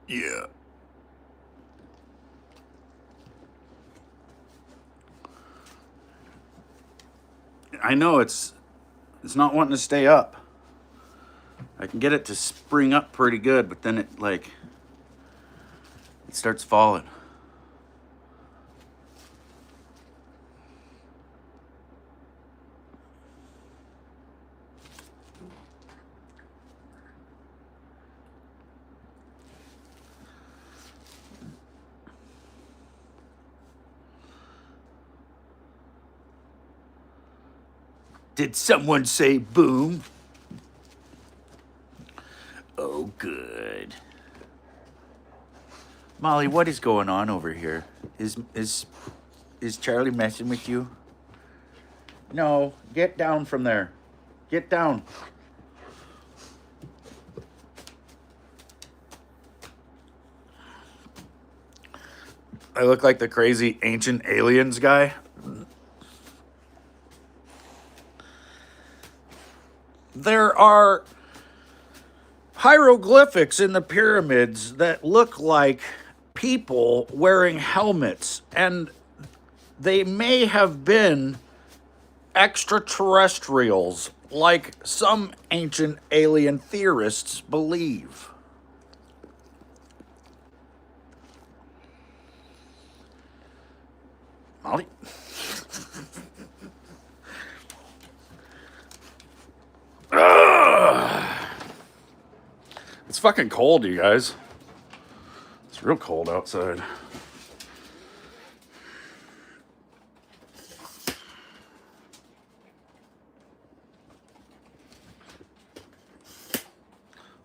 Yeah. I know it's not wanting to stay up. I can get it to spring up pretty good, but then it starts falling. Did someone say boom? Oh, good. Molly, what is going on over here? Is Charlie messing with you? No, get down from there. Get down. I look like the crazy ancient aliens guy. There are hieroglyphics in the pyramids that look like people wearing helmets, and they may have been extraterrestrials, like some ancient alien theorists believe. Molly? It's fucking cold, you guys. It's real cold outside.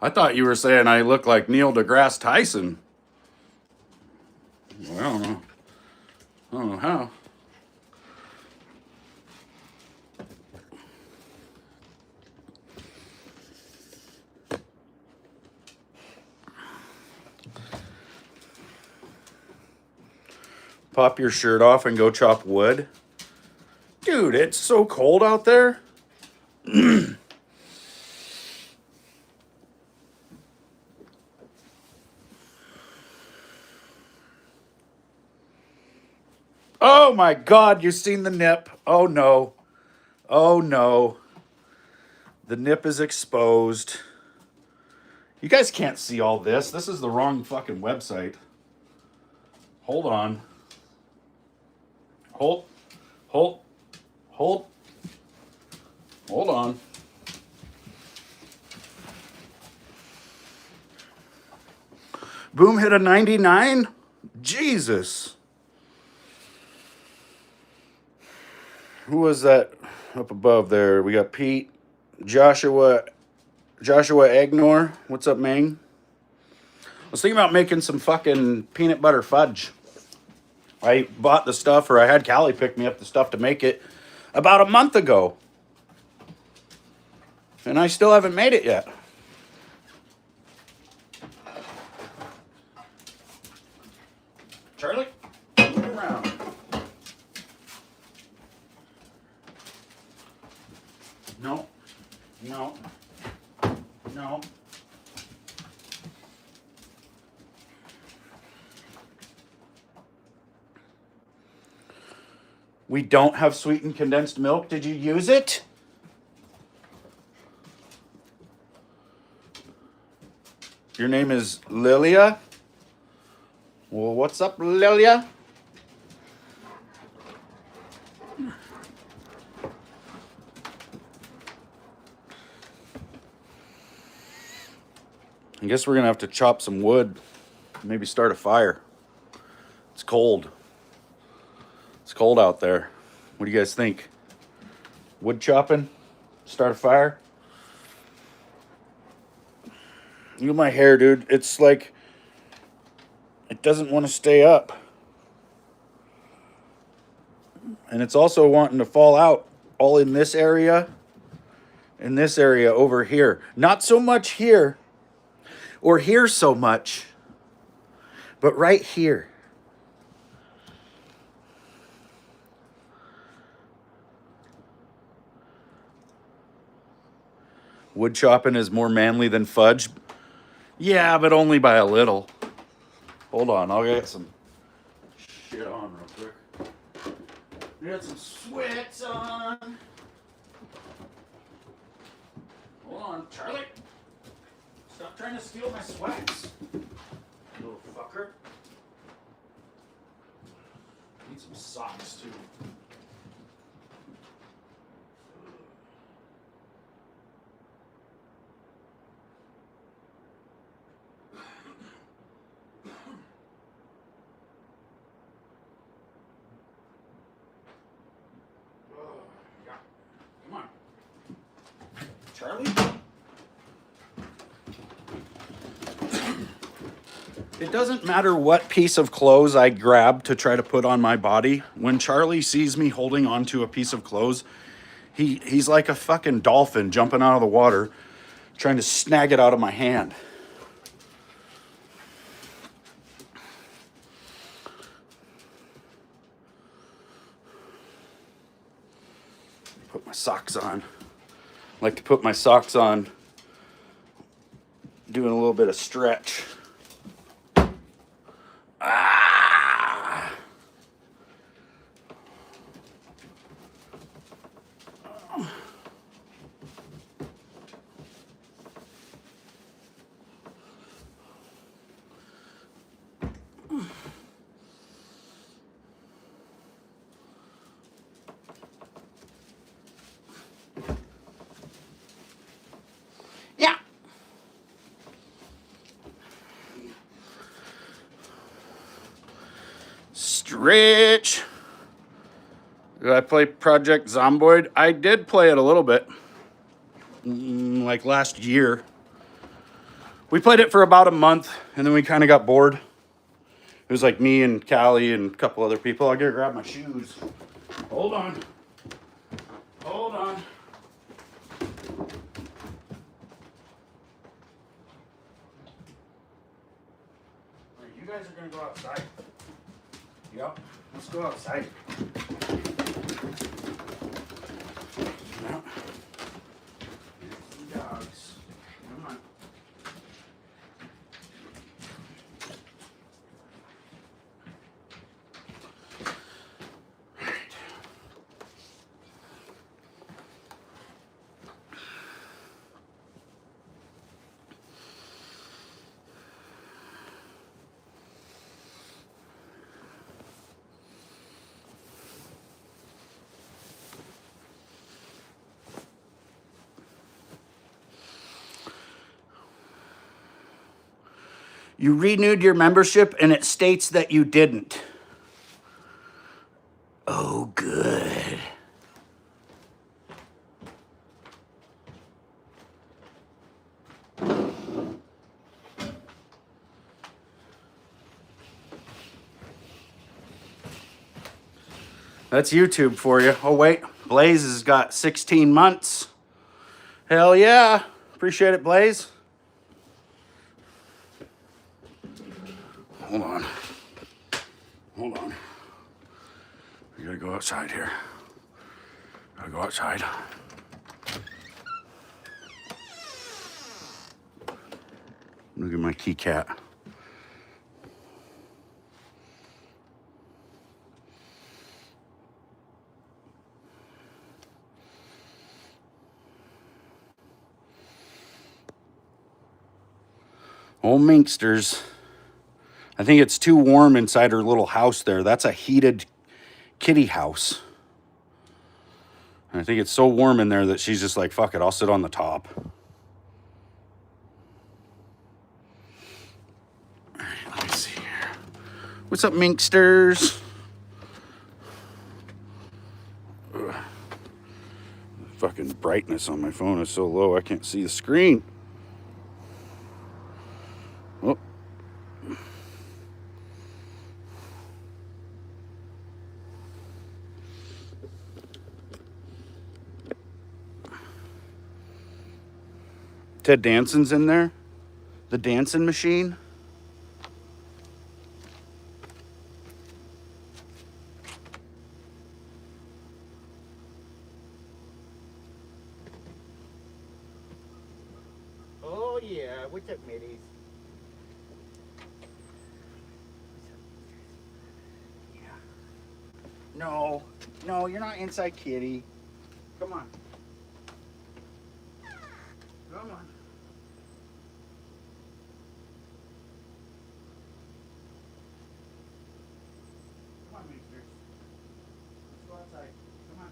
I thought you were saying I look like Neil deGrasse Tyson. Well, I don't know. I don't know how. Pop your shirt off and go chop wood. Dude, it's so cold out there. Oh my God, you've seen the nip. Oh no. Oh no. The nip is exposed. You guys can't see all this. This is the wrong fucking website. Hold on. Hold. Hold. Hold. Hold on. Boom hit a 99? Jesus. Who was that up above there? We got Pete, Joshua Agnor. What's up, Mang? I was thinking about making some fucking peanut butter fudge. I bought the stuff, or I had Callie pick me up the stuff to make it about a month ago. And I still haven't made it yet. Charlie, move around. No. No. No. We don't have sweetened condensed milk. Did you use it? Your name is Lilia? Well, what's up, Lilia? I guess we're going to have to chop some wood. Maybe start a fire. It's cold. It's cold out there. What do you guys think? Wood chopping? Start a fire? Look at my hair, dude. It's like, it doesn't want to stay up. And it's also wanting to fall out all in this area over here. Not so much here or here so much, but right here. Wood chopping is more manly than fudge. Yeah, but only by a little. Hold on, I'll get some shit on real quick. Get some sweats on. Hold on, Charlie. Stop trying to steal my sweats, little fucker. Need some socks too. Yeah. Come on, Charlie. It doesn't matter what piece of clothes I grab to try to put on my body. When Charlie sees me holding onto a piece of clothes, he's like a fucking dolphin jumping out of the water, trying to snag it out of my hand. Put my socks on. I like to put my socks on, doing a little bit of stretch. Ah! Yeah. Stretch. Did I play Project Zomboid? I did play it a little bit. Like last year. We played it for about a month, and then we kind of got bored. It was like me and Callie and a couple other people. I gotta grab my shoes. Hold on. Hold on. You guys are gonna go outside. Yep. Let's go outside. Yep. Dogs. Come on. You renewed your membership and it states that you didn't. Oh, good. That's YouTube for you. Oh, wait. Blaze has got 16 months. Hell yeah. Appreciate it, Blaze. Hold on. Hold on. We gotta go outside here. Gotta go outside. Look at my key cat. Old Minksters. I think it's too warm inside her little house there. That's a heated kitty house. And I think it's so warm in there that she's just like, fuck it, I'll sit on the top. All right, let me see here. What's up, Minksters? Ugh. The fucking brightness on my phone is so low I can't see the screen. Oh. Ted Danson's in there. The dancing machine. Oh yeah, what's up, middies? No, no, you're not inside kitty. Come on. Come on. Come on, Mister. Let's go outside. Come on.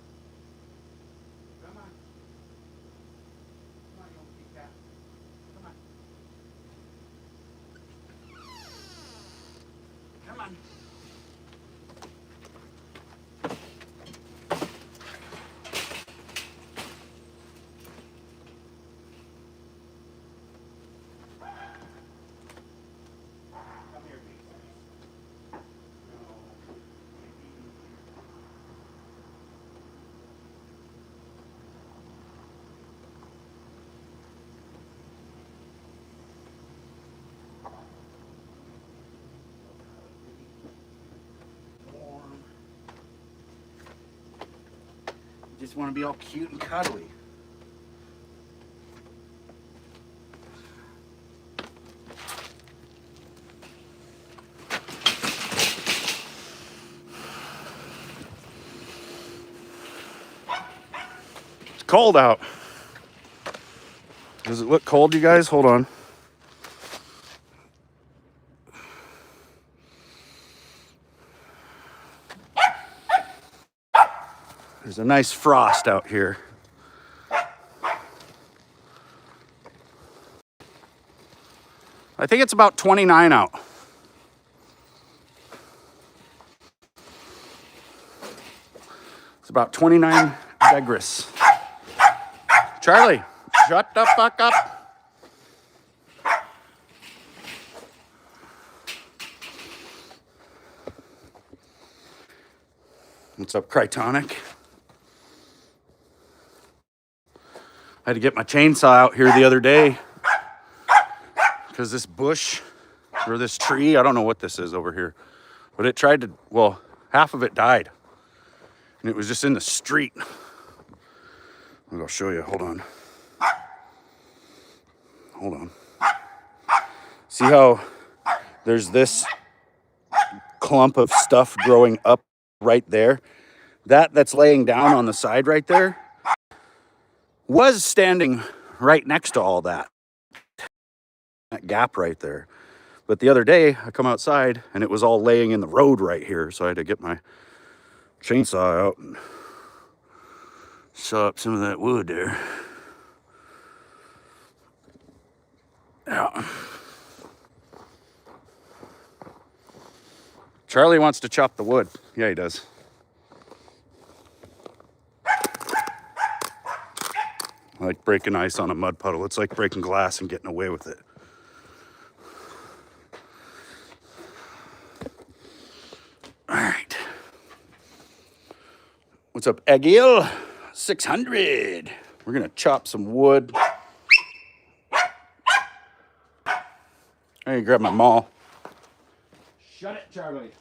Come on. Come on, you old kitty cat. Come on. Come on. Come here, big boy. No. Warm. You just want to be all cute and cuddly. It's cold out. Does it look cold, you guys? Hold on. There's a nice frost out here. I think it's about 29 out. It's about 29 degrees. Charlie, shut the fuck up. What's up, Crytonic? I had to get my chainsaw out here the other day because this bush or this tree, I don't know what this is over here, but it tried to, well, half of it died. And it was just in the street. I'll show you, hold on. Hold on. See how there's this clump of stuff growing up right there? That's laying down on the side right there was standing right next to all that gap right there. But the other day I come outside and it was all laying in the road right here. So I had to get my chainsaw out and saw up some of that wood there. Yeah. Charlie wants to chop the wood. Yeah, he does. I like breaking ice on a mud puddle. It's like breaking glass and getting away with it. All right. What's up, Egil? 600. We're gonna chop some wood. I need to grab my maul. Shut it, Charlie.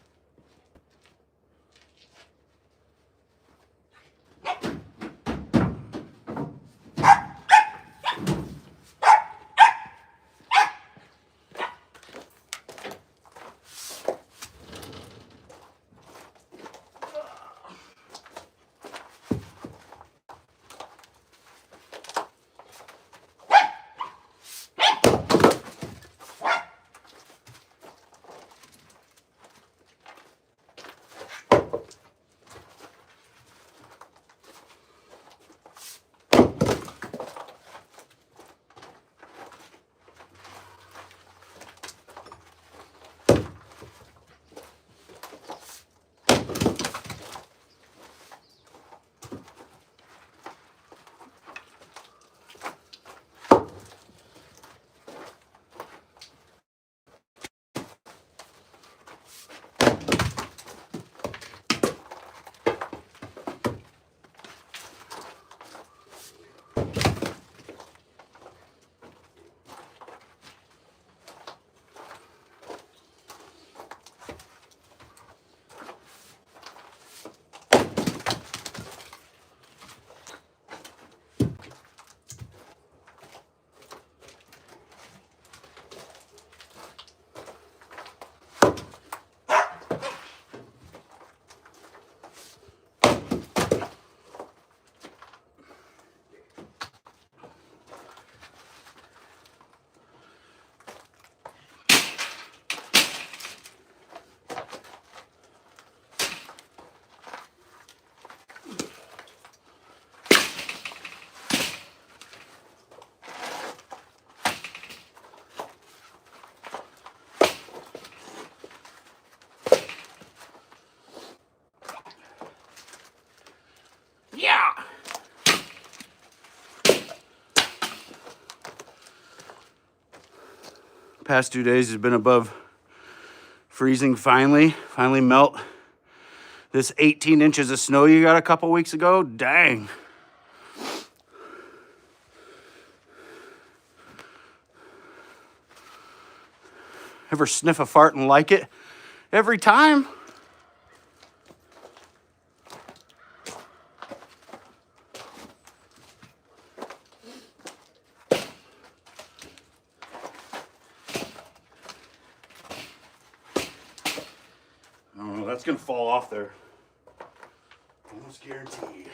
Past 2 days has been above freezing finally melt. This 18 inches of snow you got a couple weeks ago, dang. Ever sniff a fart and like it? Every time. Oh, that's gonna fall off there. Almost guaranteed.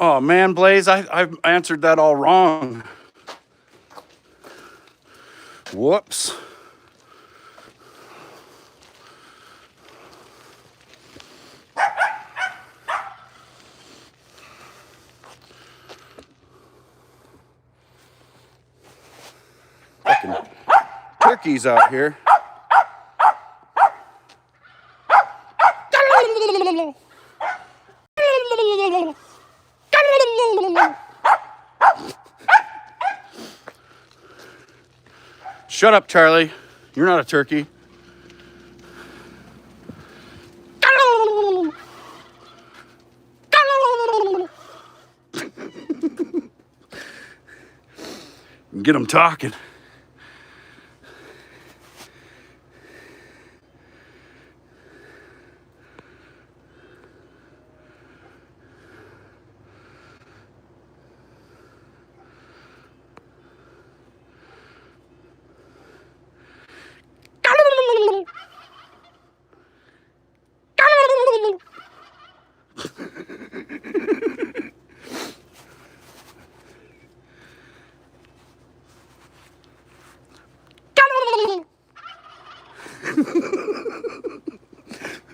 Oh man, Blaze, I answered that all wrong. Whoops. Fucking turkeys out here. Shut up, Charlie. You're not a turkey. Get them talking.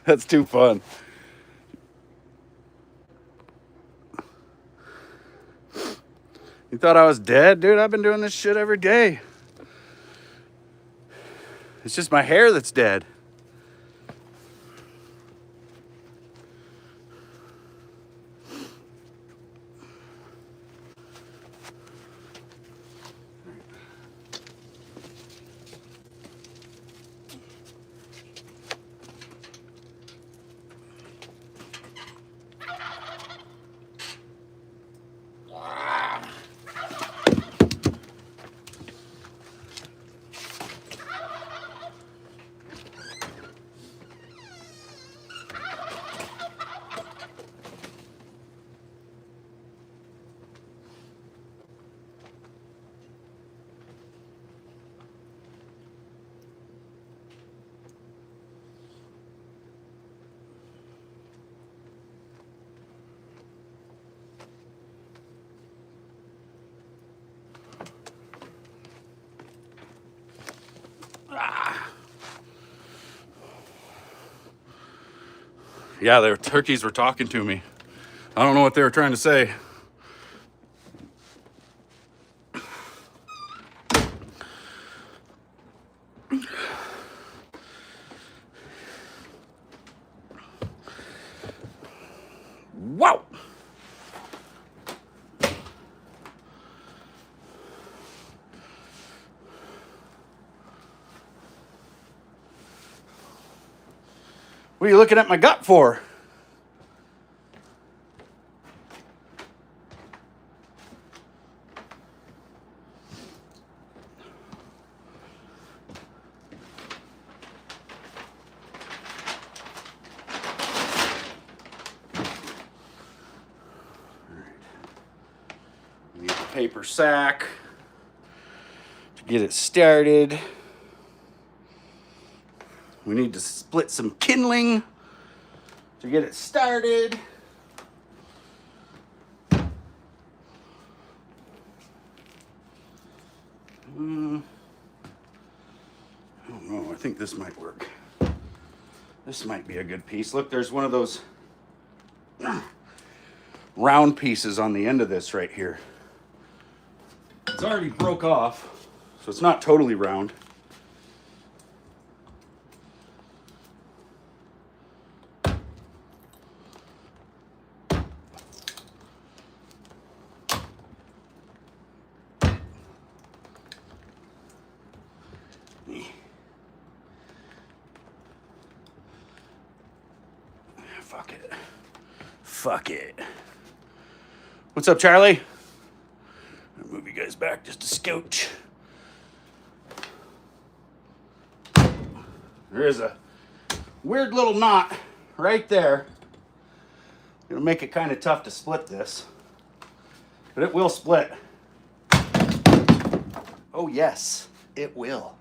That's too fun. You thought I was dead? Dude, I've been doing this shit every day. It's just my hair that's dead. Yeah, their turkeys were talking to me. I don't know what they were trying to say. Wow! What are you looking at my gut for? Need the paper sack to get it started. We need to split some kindling to get it started. think this might work. This might be a good piece. Look, there's one of those round pieces on the end of this right here. It's already broke off, so it's not totally round. Fuck it. Fuck it. What's up, Charlie? I'll move you guys back just a scooch. There is a weird little knot right there. It'll make it kind of tough to split this, but it will split. Oh yes, it will.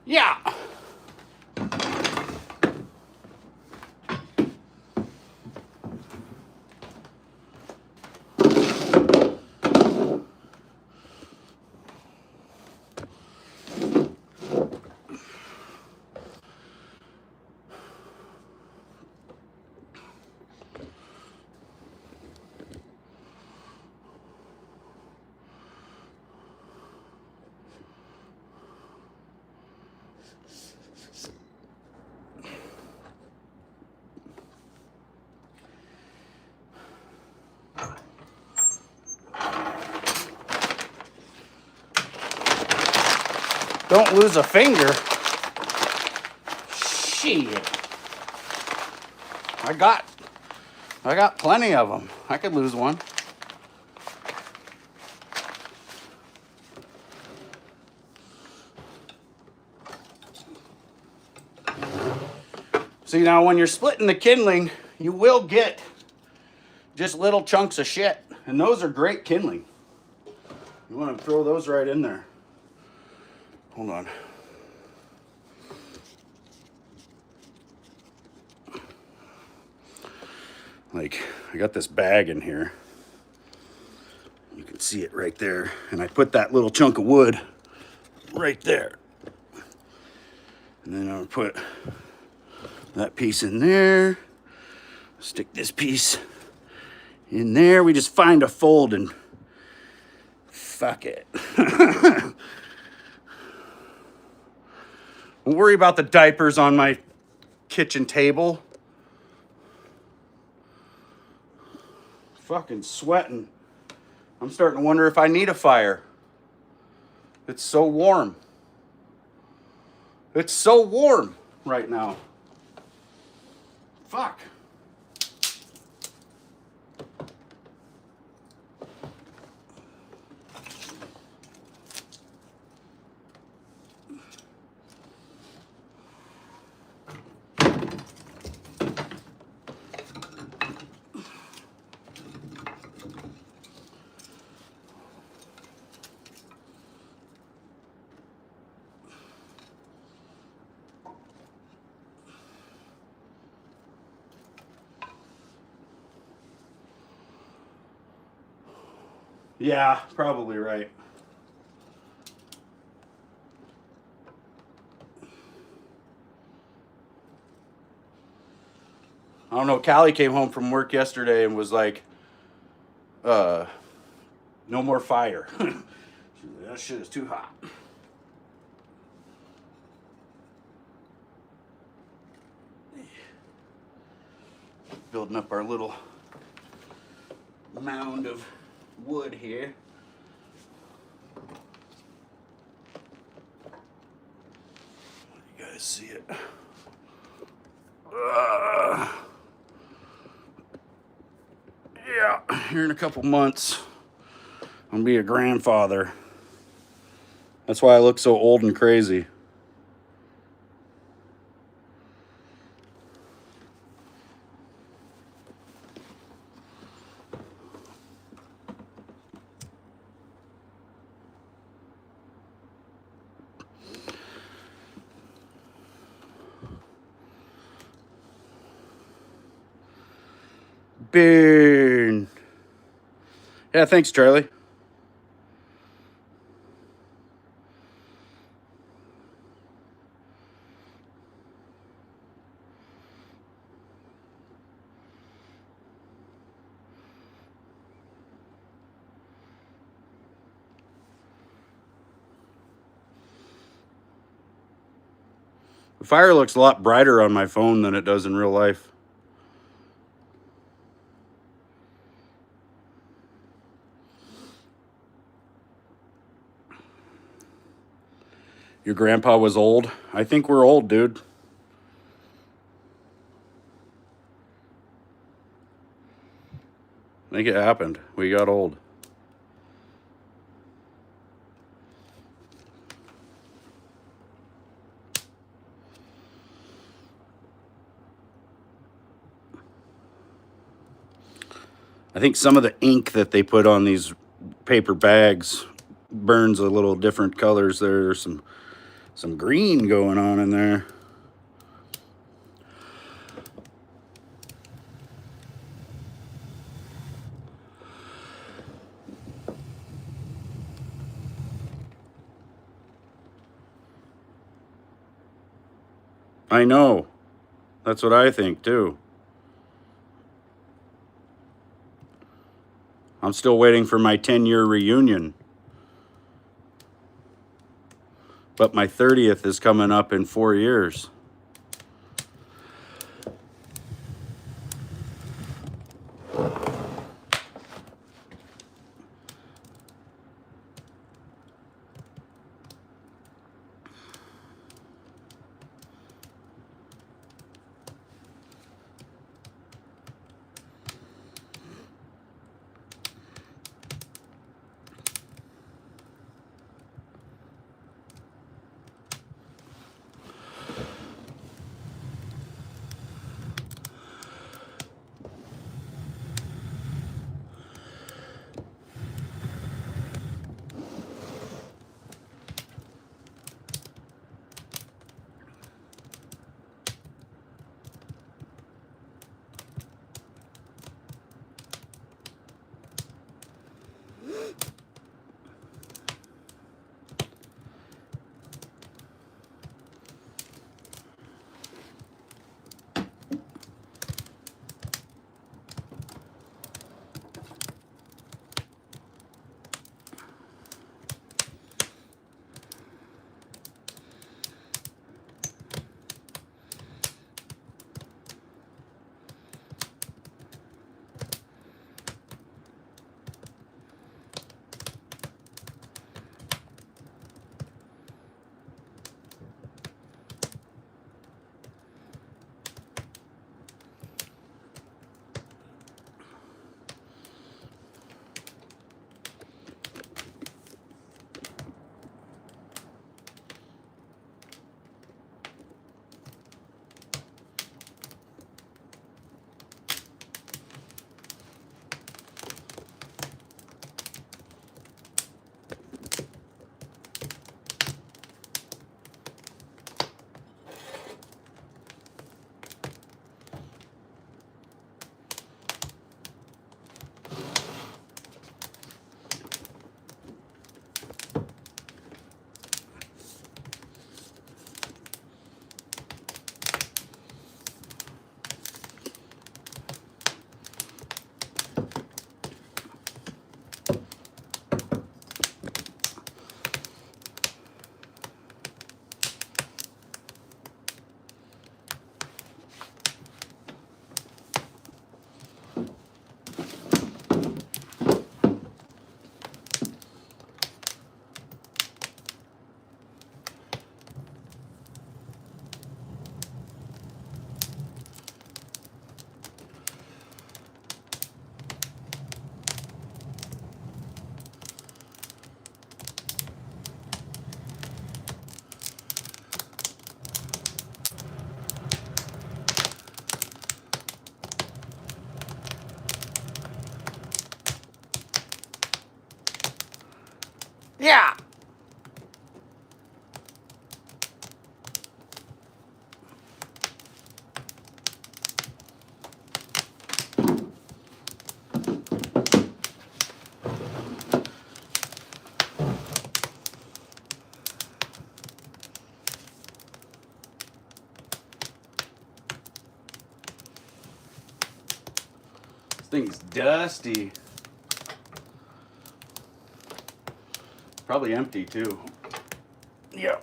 Yeah. Don't lose a finger. Shit. I got plenty of them. I could lose one. See, now when you're splitting the kindling, you will get just little chunks of shit. And those are great kindling. You want to throw those right in there. Hold on. Like, I got this bag in here. You can see it right there. And I put that little chunk of wood right there. And then I'll put that piece in there. Stick this piece in there. We just find a fold and fuck it. Don't worry about the diapers on my kitchen table. Fucking sweating. I'm starting to wonder if I need a fire. It's so warm. It's so warm right now. Fuck. Yeah, probably right. I don't know. Callie came home from work yesterday and was like, uh, no more fire. That shit is too hot. Building up our little mound of wood here. You guys see it? Yeah, here in a couple months, I'm gonna be a grandfather. That's why I look so old and crazy. Burn. Yeah, thanks, Charlie. The fire looks a lot brighter on my phone than it does in real life. Your grandpa was old? I think we're old, dude. I think it happened. We got old. I think some of the ink that they put on these paper bags burns a little different colors. There's some green going on in there. I know. That's what I think too. I'm still waiting for my 10-year reunion. But my 30th is coming up in 4 years. Yeah. This thing's dusty. Probably empty too. Yeah.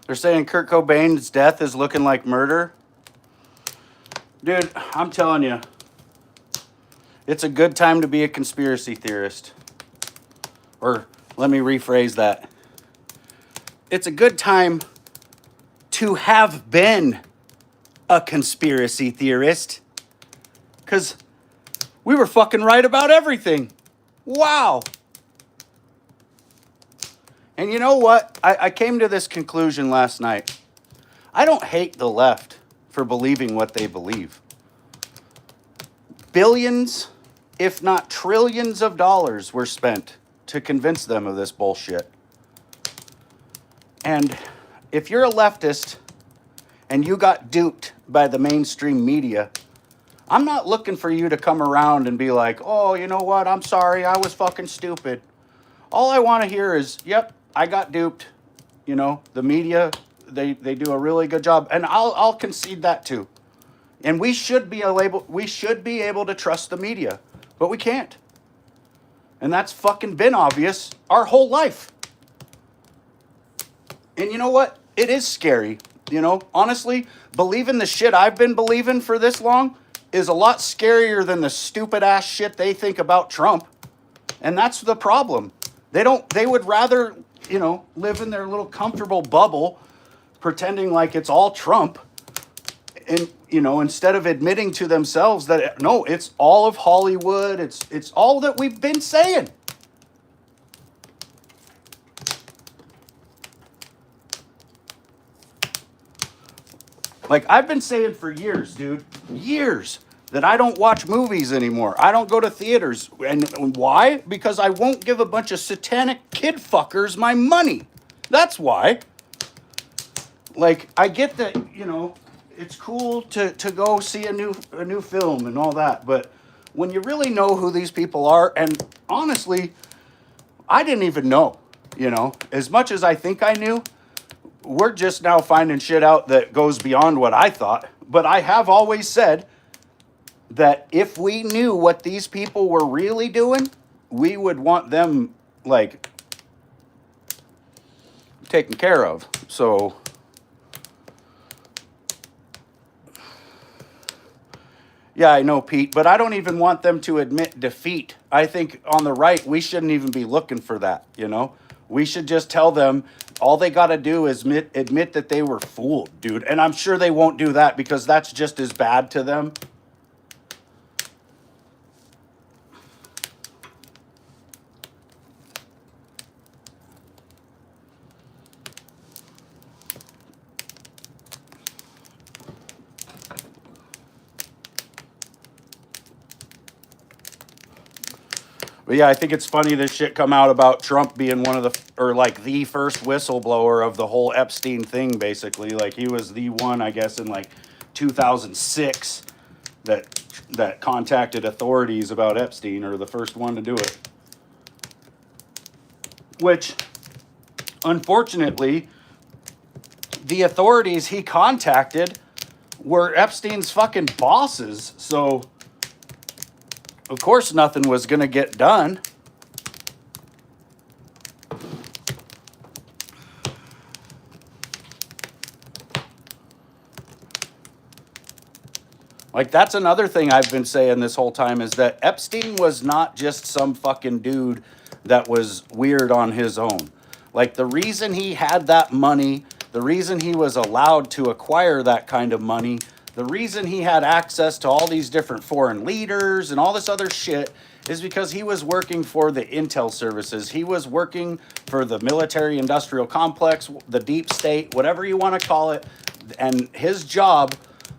They're saying Kurt Cobain's death is looking like murder. Dude, I'm telling you, it's a good time to be a conspiracy theorist. Or let me rephrase that. It's a good time to have been a conspiracy theorist. Because we were fucking right about everything. Wow. And you know what? I came to this conclusion last night. I don't hate the left for believing what they believe. Billions, if not trillions of dollars were spent to convince them of this bullshit. And if you're a leftist and you got duped by the mainstream media, I'm not looking for you to come around and be like, oh, you know what? I'm sorry. I was fucking stupid. All I want to hear is, yep, I got duped. You know, the media, they do a really good job. And I'll concede that too. And we should be able to trust the media, but we can't. And that's fucking been obvious our whole life. And you know what? It is scary. You know, honestly, believing the shit I've been believing for this long is a lot scarier than the stupid ass shit they think about Trump. And that's the problem. They would rather, you know, live in their little comfortable bubble, pretending like it's all Trump. And, you know, instead of admitting to themselves that, no, it's all of Hollywood. It's all that we've been saying. Like, I've been saying for years, dude, years, that I don't watch movies anymore. I don't go to theaters. And why? Because I won't give a bunch of satanic kid fuckers my money. That's why. Like, I get that, you know, it's cool to go see a new film and all that, but when you really know who these people are, and honestly, I didn't even know, you know, as much as I think I knew, we're just now finding shit out that goes beyond what I thought. But I have always said that if we knew what these people were really doing, we would want them, like, taken care of. So Yeah, I know, Pete, but I don't even want them to admit defeat. I think on the right, we shouldn't even be looking for that, you know? We should just tell them all they got to do is admit that they were fooled, dude. And I'm sure they won't do that because that's just as bad to them. But yeah, I think it's funny this shit come out about Trump being one of the, or like the first whistleblower of the whole Epstein thing, basically. Like he was the one, I guess, in like 2006 that contacted authorities about Epstein, or the first one to do it. Which, unfortunately, the authorities he contacted were Epstein's fucking bosses. So, of course, nothing was going to get done. Like, that's another thing I've been saying this whole time is that Epstein was not just some fucking dude that was weird on his own. Like, the reason he had that money, the reason he was allowed to acquire that kind of money, the reason he had access to all these different foreign leaders and all this other shit is because he was working for the intel services. He was working for the military industrial complex, the deep state, whatever you want to call it. And his job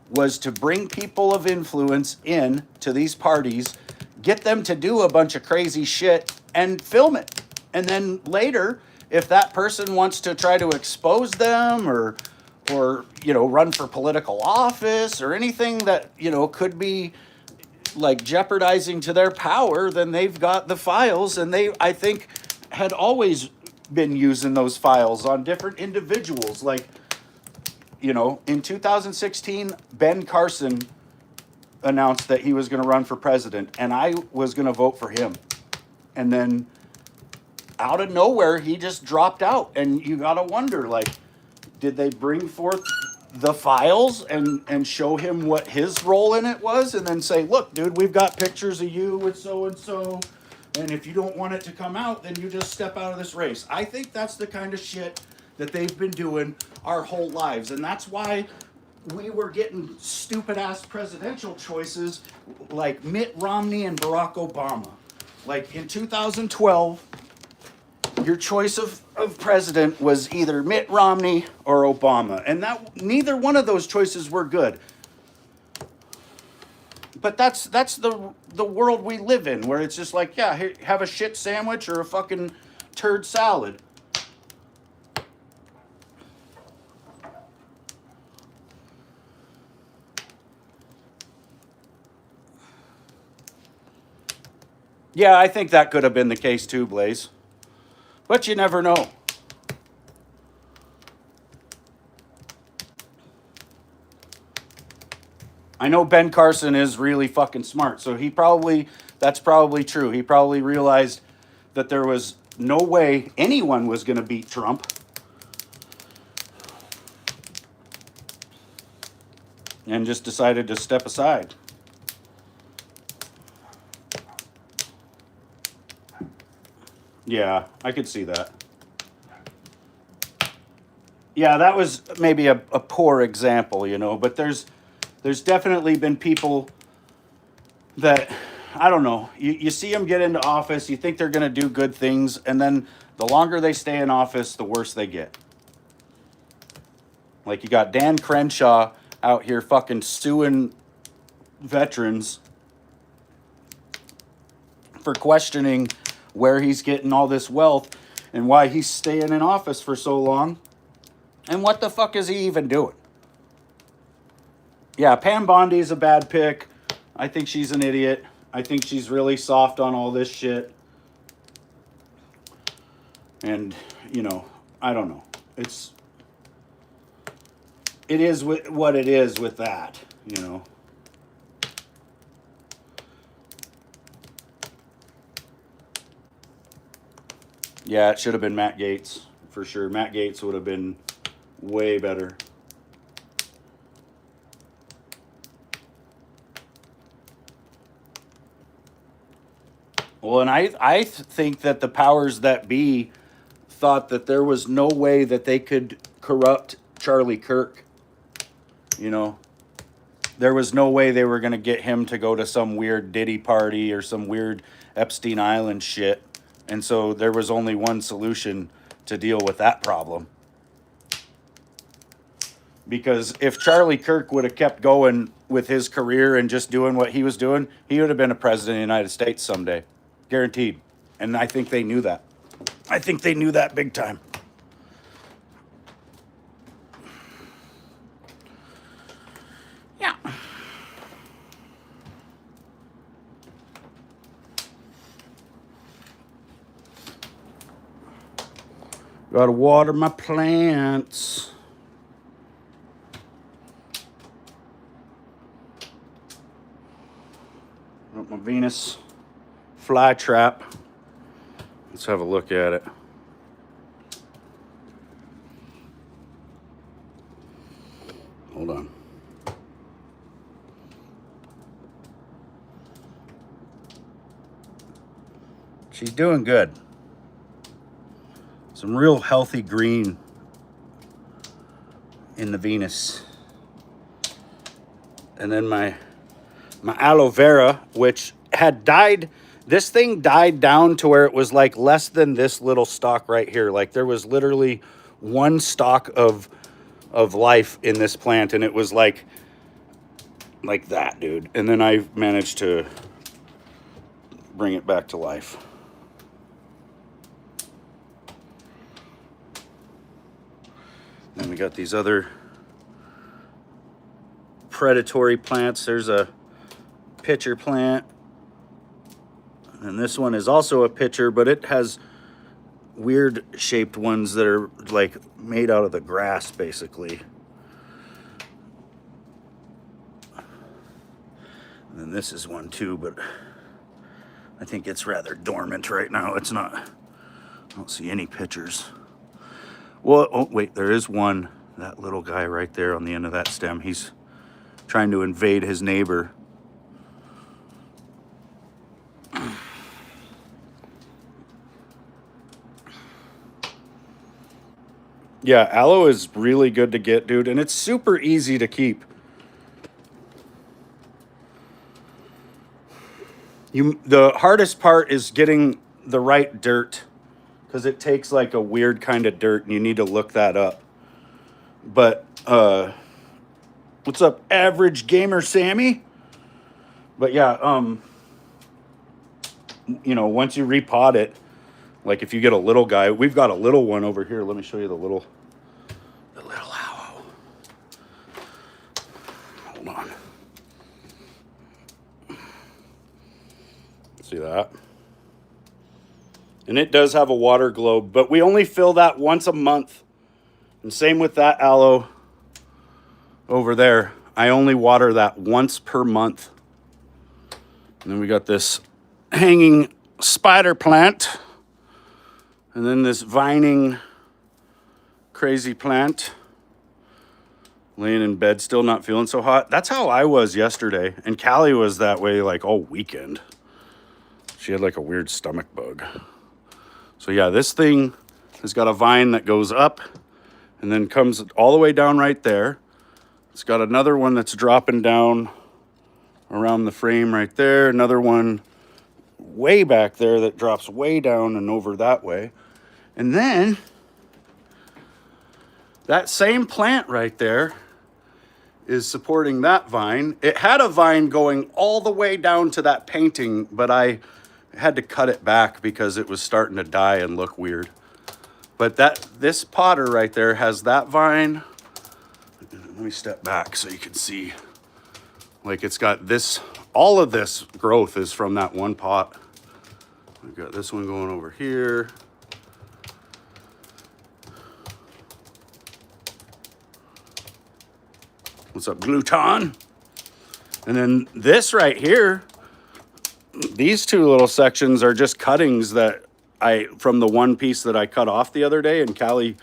was to bring people of influence in to these parties, get them to do a bunch of crazy shit and film it. And then later, if that person wants to try to expose them or you know, run for political office or anything that, you know, could be like jeopardizing to their power, then they've got the files, and they, I think, had always been using those files on different individuals. Like, you know, in 2016, Ben Carson announced that he was going to run for president, and I was going to vote for him. And then out of nowhere, he just dropped out. And you got to wonder, like, did they bring forth the files and show him what his role in it was, and then say, look, dude, we've got pictures of you with so-and-so, and if you don't want it to come out, then you just step out of this race. I think that's the kind of shit that they've been doing our whole lives. And that's why we were getting stupid ass presidential choices like Mitt Romney and Barack Obama. Like in 2012, your choice of president was either Mitt Romney or Obama. And that neither one of those choices were good. But that's the world we live in, where it's just like, yeah, here, have a shit sandwich or a fucking turd salad. Yeah, I think that could have been the case too, Blaze. But you never know. I know Ben Carson is really fucking smart, so that's probably true. He probably realized that there was no way anyone was going to beat Trump. And just decided to step aside. Yeah, I could see that. Yeah, that was maybe a poor example, you know, but there's definitely been people that, I don't know, you see them get into office, you think they're going to do good things, and then the longer they stay in office, the worse they get. Like, you got Dan Crenshaw out here fucking suing veterans for questioning where he's getting all this wealth and why he's staying in office for so long. And what the fuck is he even doing? Yeah, Pam Bondi's a bad pick. I think she's an idiot. I think she's really soft on all this shit. And, you know, I don't know. It is what it is with that, you know. Yeah, it should have been Matt Gaetz, for sure. Matt Gaetz would have been way better. Well, and I think that the powers that be thought that there was no way that they could corrupt Charlie Kirk. You know, there was no way they were going to get him to go to some weird Diddy party or some weird Epstein Island shit. And so there was only one solution to deal with that problem. Because if Charlie Kirk would have kept going with his career and just doing what he was doing, he would have been a president of the United States someday. Guaranteed. And I think they knew that. I think they knew that big time. Yeah. Gotta water my plants. Got my Venus fly trap. Let's have a look at it. Hold on. She's doing good. Some real healthy green in the Venus. And then my aloe vera, which had died. This thing died down to where it was like less than this little stalk right here. Like there was literally one stalk of life in this plant, and it was like that, dude. And then I managed to bring it back to life. Then we got these other predatory plants. There's a pitcher plant. And this one is also a pitcher, but it has weird shaped ones that are like made out of the grass, basically. And then this is one too, but I think it's rather dormant right now. It's not, I don't see any pitchers. Well, oh wait, there is one, that little guy right there on the end of that stem. He's trying to invade his neighbor. Yeah, aloe is really good to get, dude, and it's super easy to keep. The hardest part is getting the right dirt, because it takes like a weird kind of dirt, and you need to look that up. But what's up, average gamer Sammy? But yeah, you know, once you repot it, like if you get a little guy, we've got a little one over here. Let me show you the little aloe. Hold on. See that? And it does have a water globe, but we only fill that once a month. And same with that aloe over there. I only water that once per month. And then we got this hanging spider plant. And then this vining crazy plant. Laying in bed, still not feeling so hot. That's how I was yesterday. And Callie was that way like all weekend. She had like a weird stomach bug. So yeah, this thing has got a vine that goes up and then comes all the way down right there. It's got another one that's dropping down around the frame right there. Another one way back there that drops way down and over that way. And then that same plant right there is supporting that vine. It had a vine going all the way down to that painting, but I had to cut it back because it was starting to die and look weird. But this potter right there has that vine. Let me step back so you can see. Like it's got this, all of this growth is from that one pot. We've got this one going over here. What's up, gluton? And then this right here, these two little sections are just cuttings that from the one piece that I cut off the other day, and Callie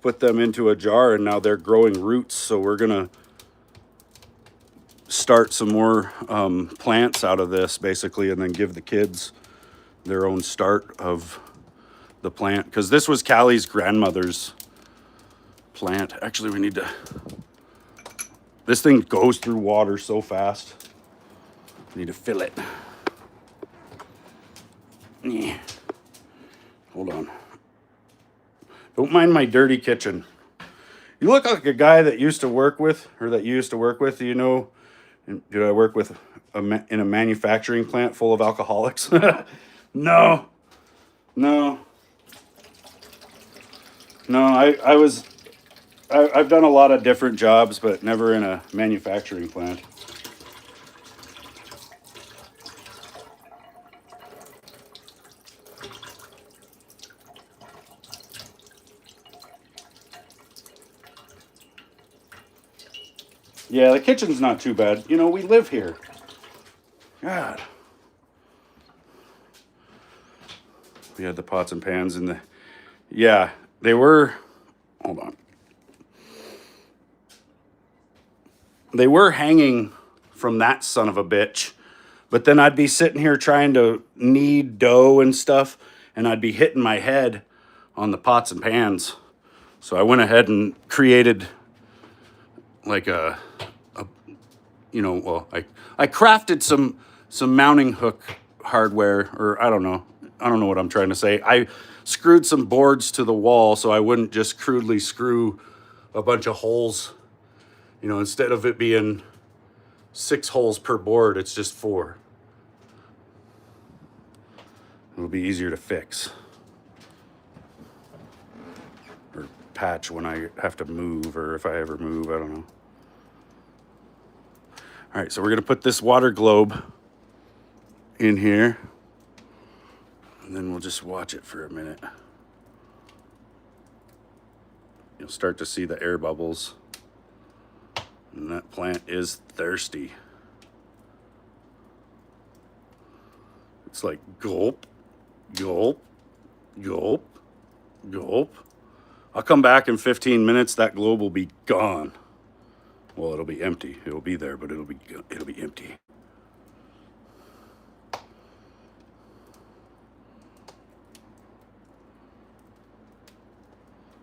put them into a jar, and now they're growing roots. So we're gonna start some more plants out of this basically, and then give the kids their own start of the plant, because this was Callie's grandmother's plant. Actually, we need to, this thing goes through water so fast. We need to fill it. Yeah. Hold on. Don't mind my dirty kitchen. You look like a guy that used to work with, or that you used to work with, you know. Did I work with in a manufacturing plant full of alcoholics? No. No. No, I've done a lot of different jobs, but never in a manufacturing plant. Yeah, the kitchen's not too bad. You know, we live here. God. We had the pots and pans in the... Yeah, they were... Hold on. They were hanging from that son of a bitch. But then I'd be sitting here trying to knead dough and stuff, and I'd be hitting my head on the pots and pans. So I went ahead and created like I crafted some mounting hook hardware, or I don't know what I'm trying to say. I screwed some boards to the wall so I wouldn't just crudely screw a bunch of holes. You know, instead of it being 6 holes per board, it's just 4. It'll be easier to fix or patch when I have to move, or if I ever move, I don't know. All right, so we're gonna put this water globe in here, and then we'll just watch it for a minute. You'll start to see the air bubbles, and that plant is thirsty. It's like gulp, gulp, gulp, gulp. I'll come back in 15 minutes, that globe will be gone. Well, it'll be empty. It'll be there, but it'll be empty.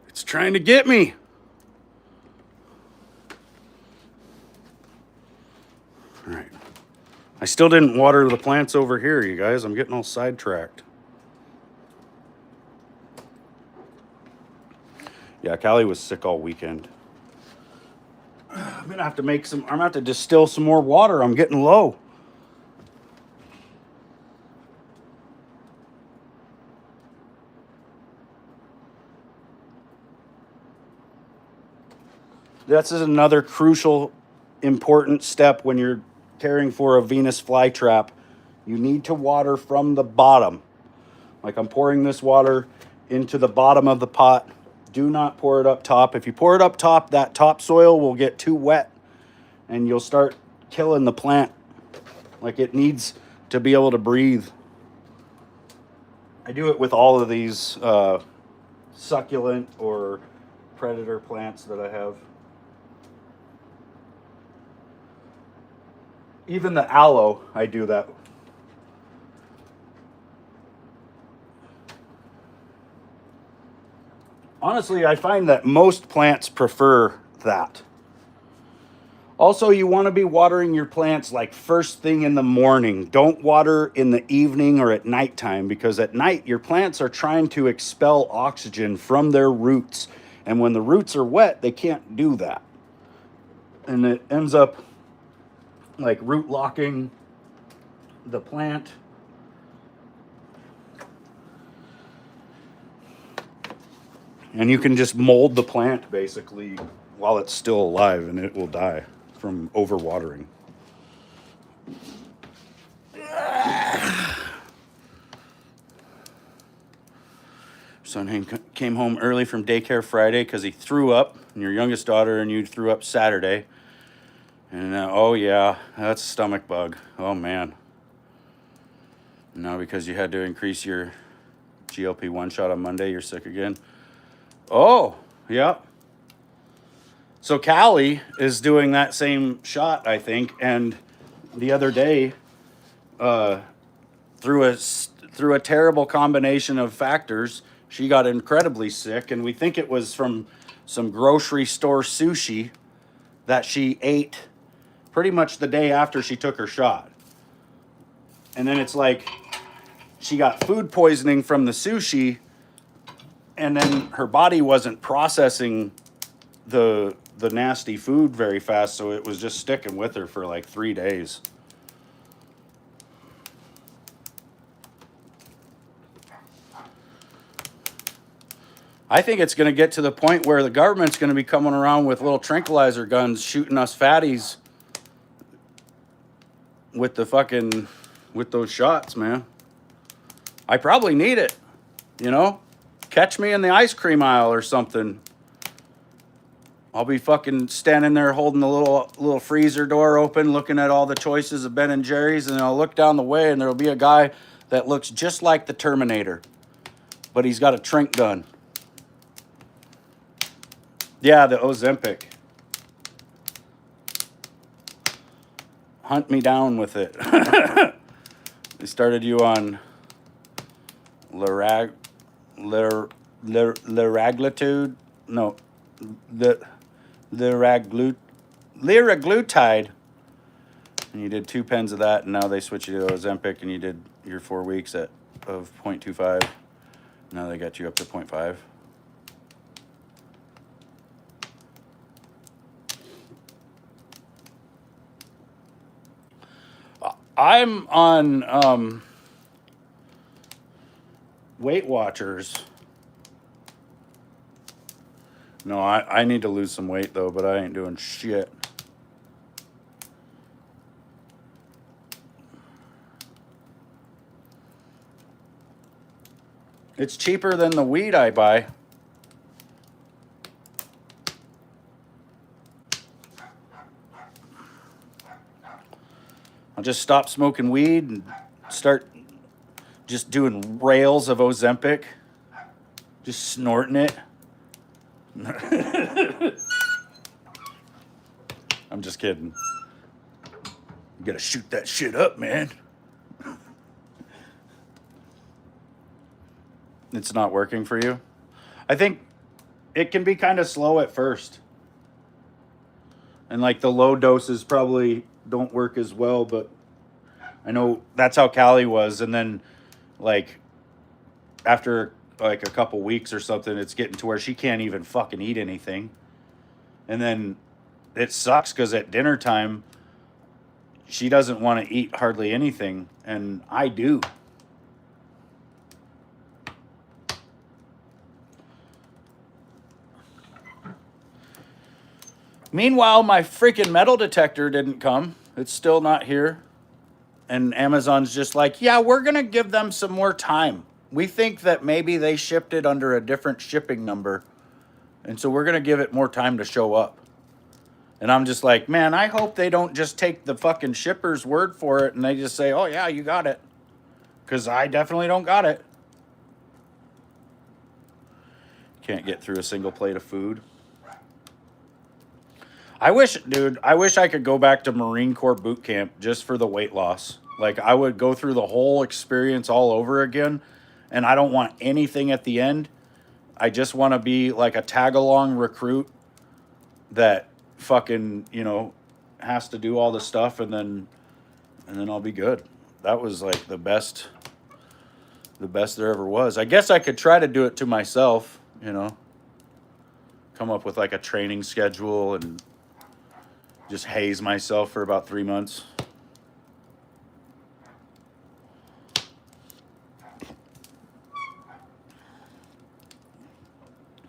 It's trying to get me. All right. I still didn't water the plants over here, you guys. I'm getting all sidetracked. Yeah, Callie was sick all weekend. I'm gonna have to I'm gonna have to distill some more water. I'm getting low. This is another crucial, important step when you're caring for a Venus flytrap. You need to water from the bottom. Like I'm pouring this water into the bottom of the pot. Do not pour it up top. If you pour it up top, that topsoil will get too wet and you'll start killing the plant. Like it needs to be able to breathe. I do it with all of these succulent or predator plants that I have. Even the aloe, I do that. Honestly, I find that most plants prefer that. Also, you want to be watering your plants like first thing in the morning. Don't water in the evening or at nighttime, because at night your plants are trying to expel oxygen from their roots. And when the roots are wet, they can't do that. And it ends up like root locking the plant. And you can just mold the plant basically while it's still alive, and it will die from overwatering. Son came home early from daycare Friday because he threw up, and your youngest daughter and you threw up Saturday. And oh yeah, that's a stomach bug. Oh man. Now because you had to increase your GLP-1 shot on Monday, you're sick again. Oh, yeah. So Callie is doing that same shot, I think, and the other day threw through a terrible combination of factors, she got incredibly sick, and we think it was from some grocery store sushi that she ate pretty much the day after she took her shot. And then it's like she got food poisoning from the sushi, and then her body wasn't processing the nasty food very fast, so it was just sticking with her for like 3 days. I think it's going to get to the point where the government's going to be coming around with little tranquilizer guns shooting us fatties with those shots, man. I probably need it, you know? Catch me in the ice cream aisle or something. I'll be fucking standing there holding the little freezer door open, looking at all the choices of Ben and Jerry's, and I'll look down the way and there'll be a guy that looks just like the Terminator, but he's got a trink gun. Yeah, the Ozempic. Hunt me down with it. They started you on liraglutide. No, liraglutide. And you did 2 pens of that, and now they switch you to Ozempic, and you did your 4 weeks of 0.25. Now they got you up to 0.5. I'm on Weight Watchers. No, I need to lose some weight, though, but I ain't doing shit. It's cheaper than the weed I buy. I'll just stop smoking weed and start just doing rails of Ozempic. Just snorting it. I'm just kidding. You gotta shoot that shit up, man. It's not working for you? I think it can be kind of slow at first. And like the low doses probably don't work as well, but I know that's how Callie was. And then like after like a couple weeks or something, it's getting to where she can't even fucking eat anything. And then it sucks because at dinner time, she doesn't want to eat hardly anything. And I do. Meanwhile, my freaking metal detector didn't come. It's still not here. And Amazon's just like, yeah, we're going to give them some more time. We think that maybe they shipped it under a different shipping number. And so we're going to give it more time to show up. And I'm just like, man, I hope they don't just take the fucking shipper's word for it and they just say, oh, yeah, you got it. Because I definitely don't got it. Can't get through a single plate of food. I wish I could go back to Marine Corps boot camp just for the weight loss. Like, I would go through the whole experience all over again, and I don't want anything at the end. I just want to be like a tag-along recruit that fucking, has to do all the stuff, and then I'll be good. That was like the best there ever was. I guess I could try to do it to myself, come up with like a training schedule and just haze myself for about 3 months.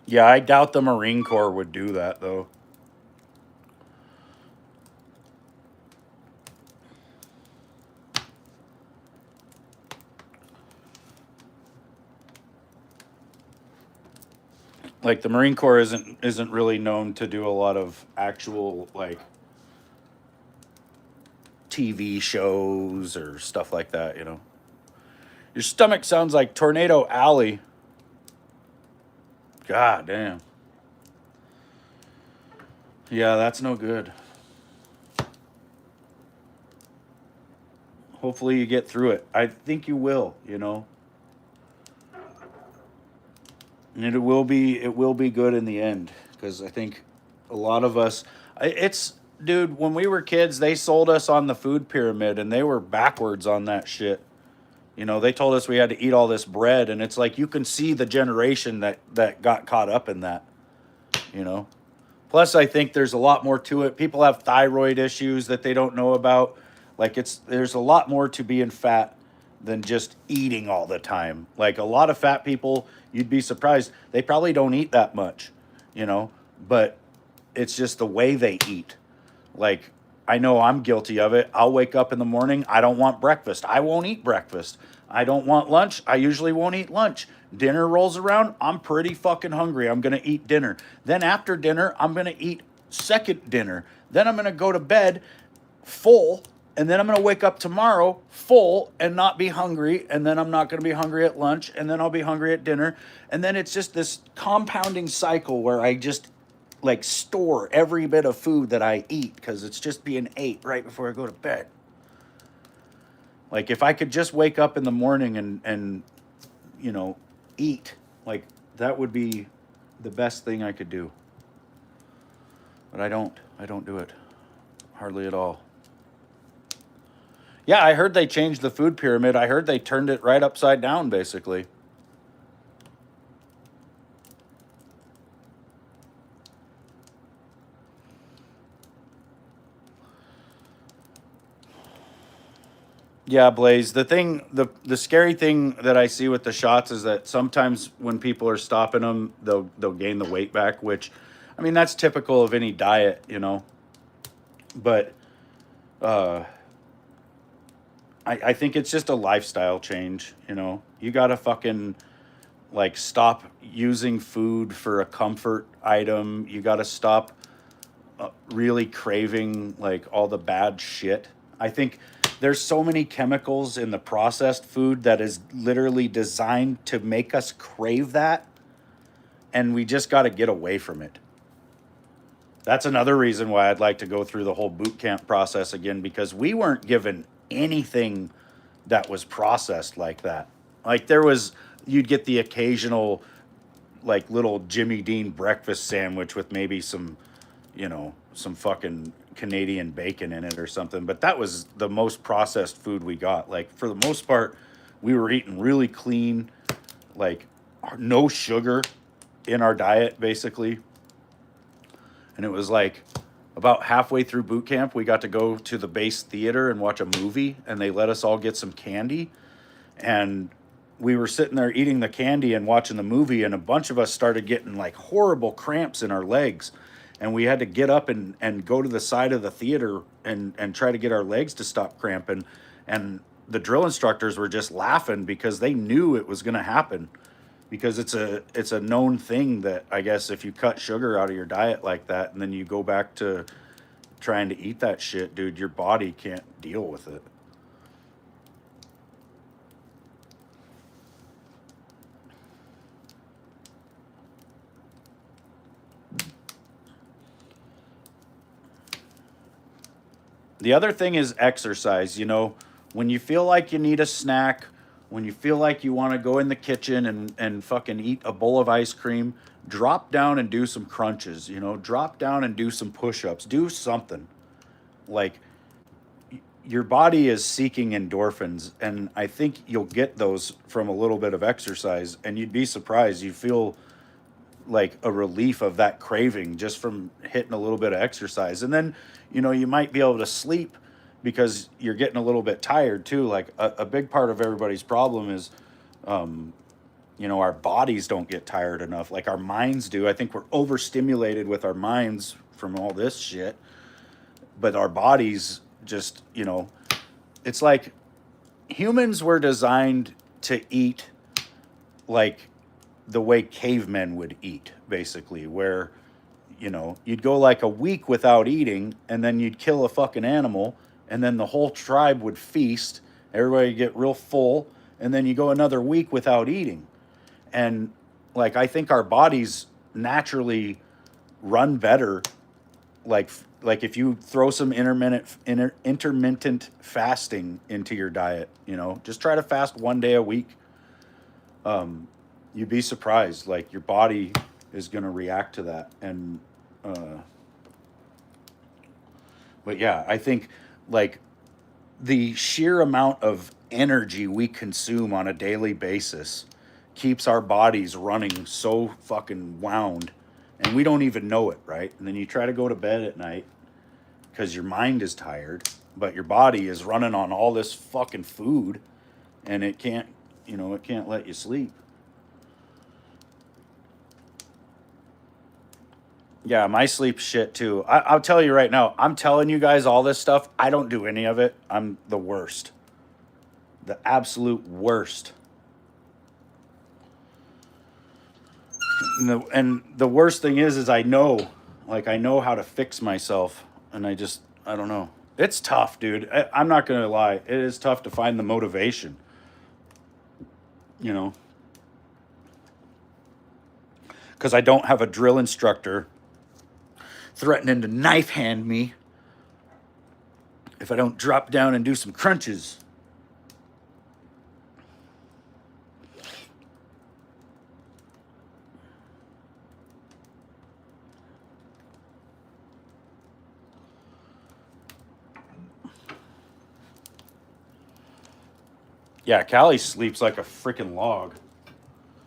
Yeah, I doubt the Marine Corps would do that, though. Like, the Marine Corps isn't really known to do a lot of actual, like, TV shows or stuff like that, Your stomach sounds like Tornado Alley. God damn. Yeah, that's no good. Hopefully you get through it. I think you will, And it will be good in the end, because I think a lot of us, it's, dude, when we were kids, they sold us on the food pyramid and they were backwards on that shit. They told us we had to eat all this bread, and it's like you can see the generation that got caught up in that, you know. Plus, I think there's a lot more to it. People have thyroid issues that they don't know about. Like, there's a lot more to being fat than just eating all the time. Like, a lot of fat people, you'd be surprised, they probably don't eat that much, you know, but it's just the way they eat. Like, I know I'm guilty of it. I'll wake up in the morning, I don't want breakfast. I won't eat breakfast. I don't want lunch. I usually won't eat lunch. Dinner rolls around, I'm pretty fucking hungry. I'm going to eat dinner. Then after dinner, I'm going to eat second dinner. Then I'm going to go to bed full, and then I'm going to wake up tomorrow full and not be hungry, and then I'm not going to be hungry at lunch, and then I'll be hungry at dinner, and then it's just this compounding cycle where I just like store every bit of food that I eat because it's just being ate right before I go to bed. Like, if I could just wake up in the morning and eat, like, that would be the best thing I could do. But I don't do it hardly at all. Yeah, I heard they changed the food pyramid. I heard they turned it right upside down, basically. Yeah, Blaze. The scary thing that I see with the shots is that sometimes when people are stopping them, they'll gain the weight back, which, I mean, that's typical of any diet. But uh, I think it's just a lifestyle change. You gotta fucking like stop using food for a comfort item. You gotta stop really craving like all the bad shit. I think there's so many chemicals in the processed food that is literally designed to make us crave that, and we just got to get away from it. That's another reason why I'd like to go through the whole boot camp process again, because we weren't given anything that was processed like that. Like, you'd get the occasional like little Jimmy Dean breakfast sandwich with maybe some fucking Canadian bacon in it or something. But that was the most processed food we got. Like, for the most part, we were eating really clean, like no sugar in our diet, basically. And it was like about halfway through boot camp, we got to go to the base theater and watch a movie, and they let us all get some candy. And we were sitting there eating the candy and watching the movie, and a bunch of us started getting like horrible cramps in our legs, and we had to get up and go to the side of the theater and try to get our legs to stop cramping. And the drill instructors were just laughing because they knew it was going to happen, because it's a known thing that, I guess, if you cut sugar out of your diet like that and then you go back to trying to eat that shit, dude, your body can't deal with it. The other thing is exercise. When you feel like you need a snack, when you feel like you want to go in the kitchen and fucking eat a bowl of ice cream, drop down and do some crunches. Drop down and do some push ups. Do something. Like, your body is seeking endorphins, and I think you'll get those from a little bit of exercise, and you'd be surprised. You feel like a relief of that craving just from hitting a little bit of exercise. And then, you might be able to sleep because you're getting a little bit tired too. Like, a big part of everybody's problem is, our bodies don't get tired enough like our minds do. I think we're overstimulated with our minds from all this shit, but our bodies just, it's like humans were designed to eat like the way cavemen would eat, basically, where, you'd go like a week without eating, and then you'd kill a fucking animal, and then the whole tribe would feast, everybody would get real full, and then you go another week without eating. And, like, I think our bodies naturally run better, like if you throw some intermittent fasting into your diet. Just try to fast one day a week. you'd be surprised. Like, your body is going to react to that. And, but yeah, I think like the sheer amount of energy we consume on a daily basis keeps our bodies running so fucking wound, and we don't even know it, right? And then you try to go to bed at night because your mind is tired, but your body is running on all this fucking food, and it can't, it can't let you sleep. Yeah, my sleep shit too. I'll tell you right now, I'm telling you guys all this stuff. I don't do any of it. I'm the worst. The absolute worst. And the worst thing is I know, like, I know how to fix myself. And I don't know. It's tough, dude. I'm not going to lie. It is tough to find the motivation, you know, because I don't have a drill instructor threatening to knife hand me if I don't drop down and do some crunches. Yeah, Callie sleeps like a freaking log.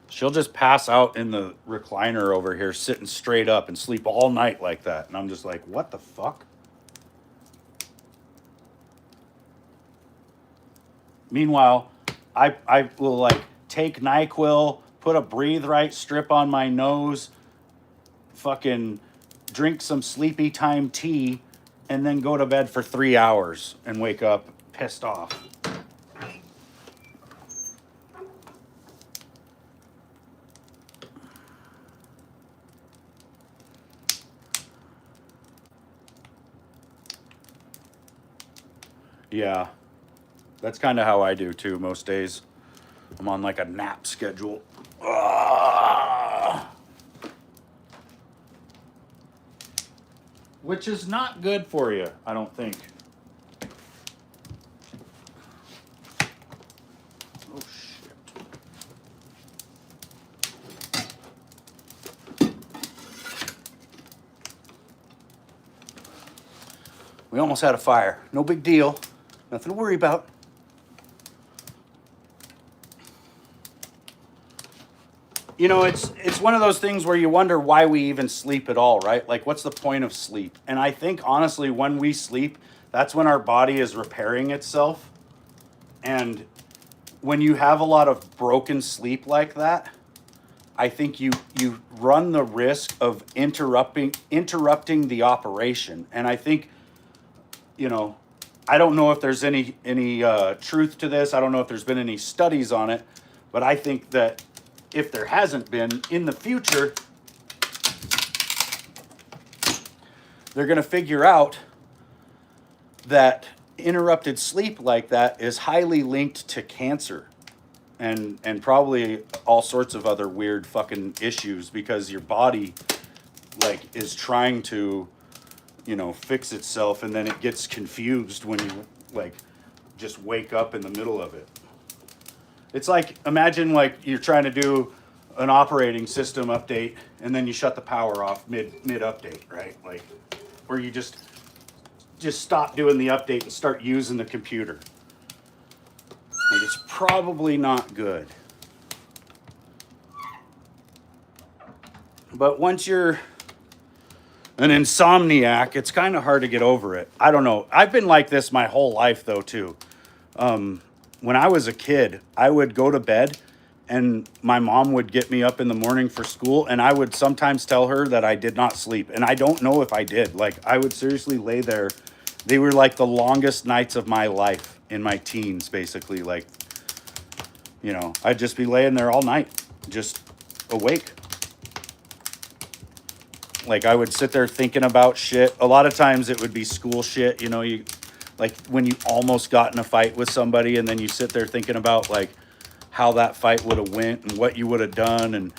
She'll just pass out in the recliner over here, sitting straight up, and sleep all night like that. And I'm just like, what the fuck? Meanwhile, I will like take NyQuil, put a Breathe Right strip on my nose, fucking drink some sleepy time tea, and then go to bed for 3 hours and wake up pissed off. Yeah, that's kind of how I do too most days. I'm on like a nap schedule. Ah! Which is not good for you, I don't think. Oh, shit. We almost had a fire. No big deal. Nothing to worry about. It's one of those things where you wonder why we even sleep at all, right? Like, what's the point of sleep? And I think, honestly, when we sleep, that's when our body is repairing itself. And when you have a lot of broken sleep like that, I think you run the risk of interrupting the operation. And I think, I don't know if there's any truth to this. I don't know if there's been any studies on it, but I think that if there hasn't been, in the future, they're going to figure out that interrupted sleep like that is highly linked to cancer and probably all sorts of other weird fucking issues, because your body like is trying to fix itself, and then it gets confused when you like just wake up in the middle of it. It's like, imagine like you're trying to do an operating system update and then you shut the power off mid update, right? Like, or you just stop doing the update and start using the computer. Like, it's probably not good. But once you're an insomniac, it's kind of hard to get over it. I don't know. I've been like this my whole life though too. When I was a kid, I would go to bed and my mom would get me up in the morning for school, and I would sometimes tell her that I did not sleep. And I don't know if I did. Like, I would seriously lay there. They were like the longest nights of my life in my teens, basically. Like, I'd just be laying there all night, just awake. Like, I would sit there thinking about shit. A lot of times it would be school shit, like when you almost got in a fight with somebody, and then you sit there thinking about like how that fight would have went and what you would have done,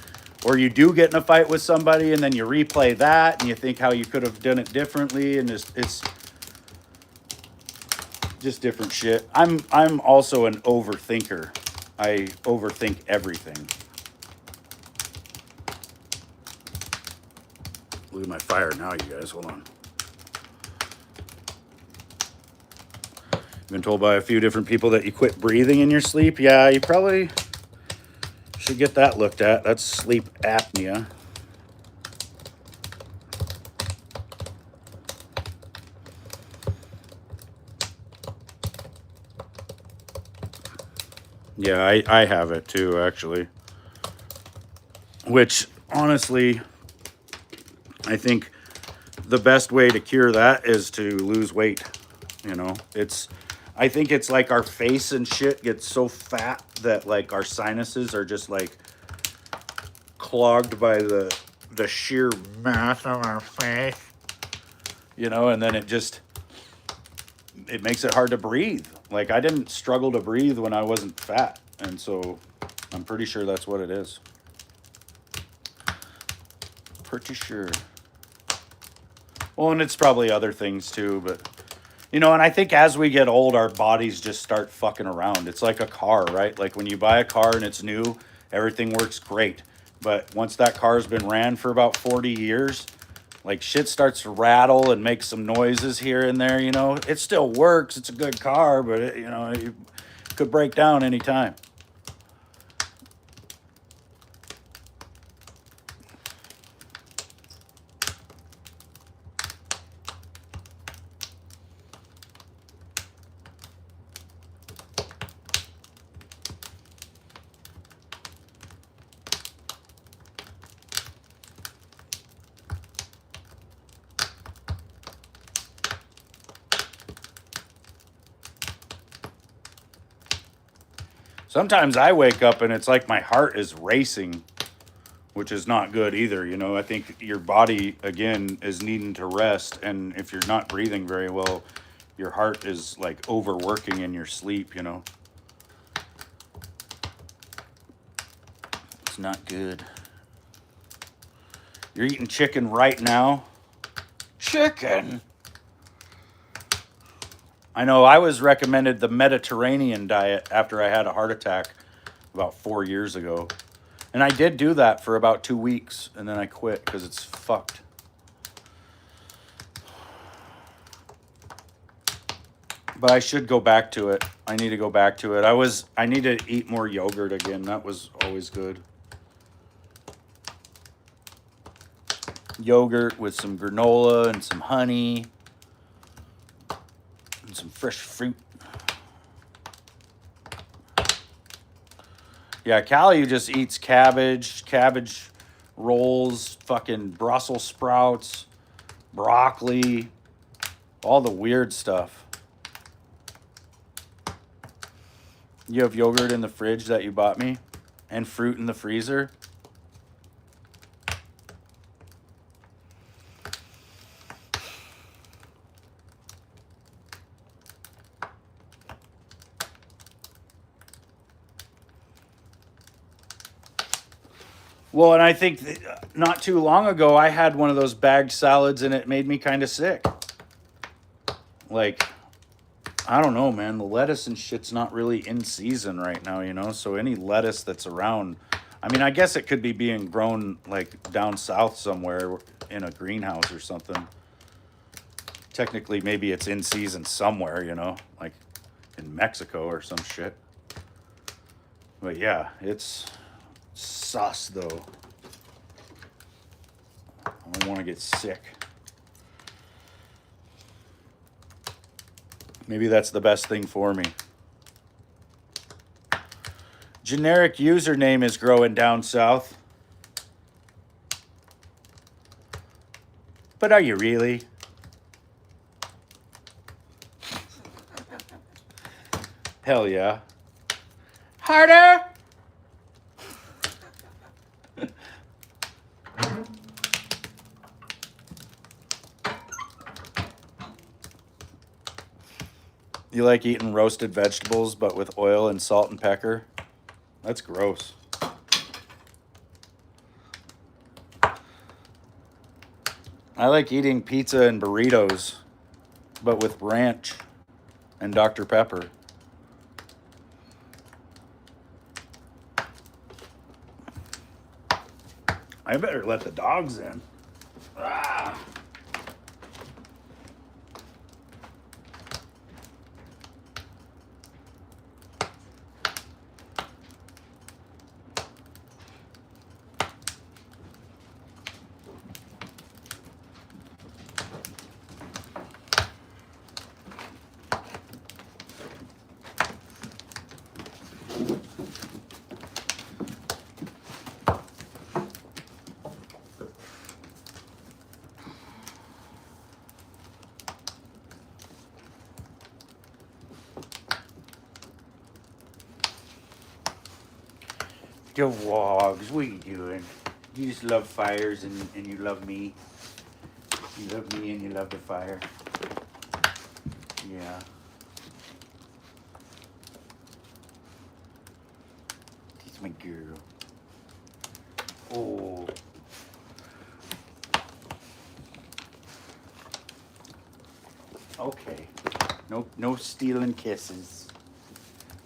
or you do get in a fight with somebody and then you replay that and you think how you could have done it differently, and it's just different shit. I'm also an overthinker. I overthink everything. Look at my fire now, you guys. Hold on. Been told by a few different people that you quit breathing in your sleep. Yeah, you probably should get that looked at. That's sleep apnea. Yeah, I have it too, actually. Which, honestly, I think the best way to cure that is to lose weight. You know, I think it's like our face and shit gets so fat that like our sinuses are just like clogged by the sheer mass of our face. You know, and then it makes it hard to breathe. Like I didn't struggle to breathe when I wasn't fat, and so I'm pretty sure that's what it is. Pretty sure. Well, and it's probably other things too, but you know, and I think as we get old, our bodies just start fucking around. It's like a car, right? Like when you buy a car and it's new, everything works great. But once that car's been ran for about 40 years, like shit starts to rattle and make some noises here and there, you know. It still works. It's a good car, but it, you know, it could break down anytime. Sometimes I wake up and it's like my heart is racing, which is not good either. You know, I think your body, again, is needing to rest. And if you're not breathing very well, your heart is like overworking in your sleep, you know. It's not good. You're eating chicken right now? Chicken? I know I was recommended the Mediterranean diet after I had a heart attack about 4 years ago. And I did do that for about 2 weeks, and then I quit because it's fucked. But I should go back to it. I need to go back to it. I need to eat more yogurt again. That was always good. Yogurt with some granola and some honey and some fresh fruit. Yeah, Callie just eats cabbage rolls, fucking Brussels sprouts, broccoli, all the weird stuff. You have yogurt in the fridge that you bought me and fruit in the freezer. Well, and I think not too long ago, I had one of those bagged salads and it made me kind of sick. Like, I don't know, man. The lettuce and shit's not really in season right now, you know? So any lettuce that's around, I mean, I guess it could be being grown like down south somewhere in a greenhouse or something. Technically, maybe it's in season somewhere, you know? Like in Mexico or some shit. But yeah, it's sus, though. I don't want to get sick. Maybe that's the best thing for me. Generic username is growing down south. But are you really? Hell yeah. Harder! You like eating roasted vegetables, but with oil and salt and pepper? That's gross. I like eating pizza and burritos, but with ranch and Dr. Pepper. I better let the dogs in. Ah. The wogs, what are you doing? You just love fires and you love me. You love me and you love the fire. Yeah. She's my girl. Oh. Okay. No stealing kisses.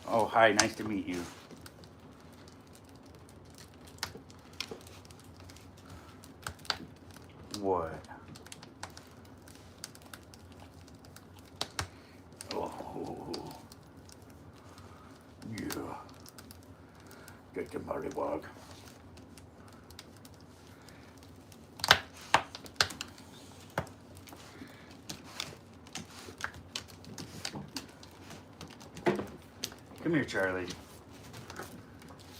Oh, hi, nice to meet you. What? Oh. Yeah. Get the mollywog. Come here, Charlie.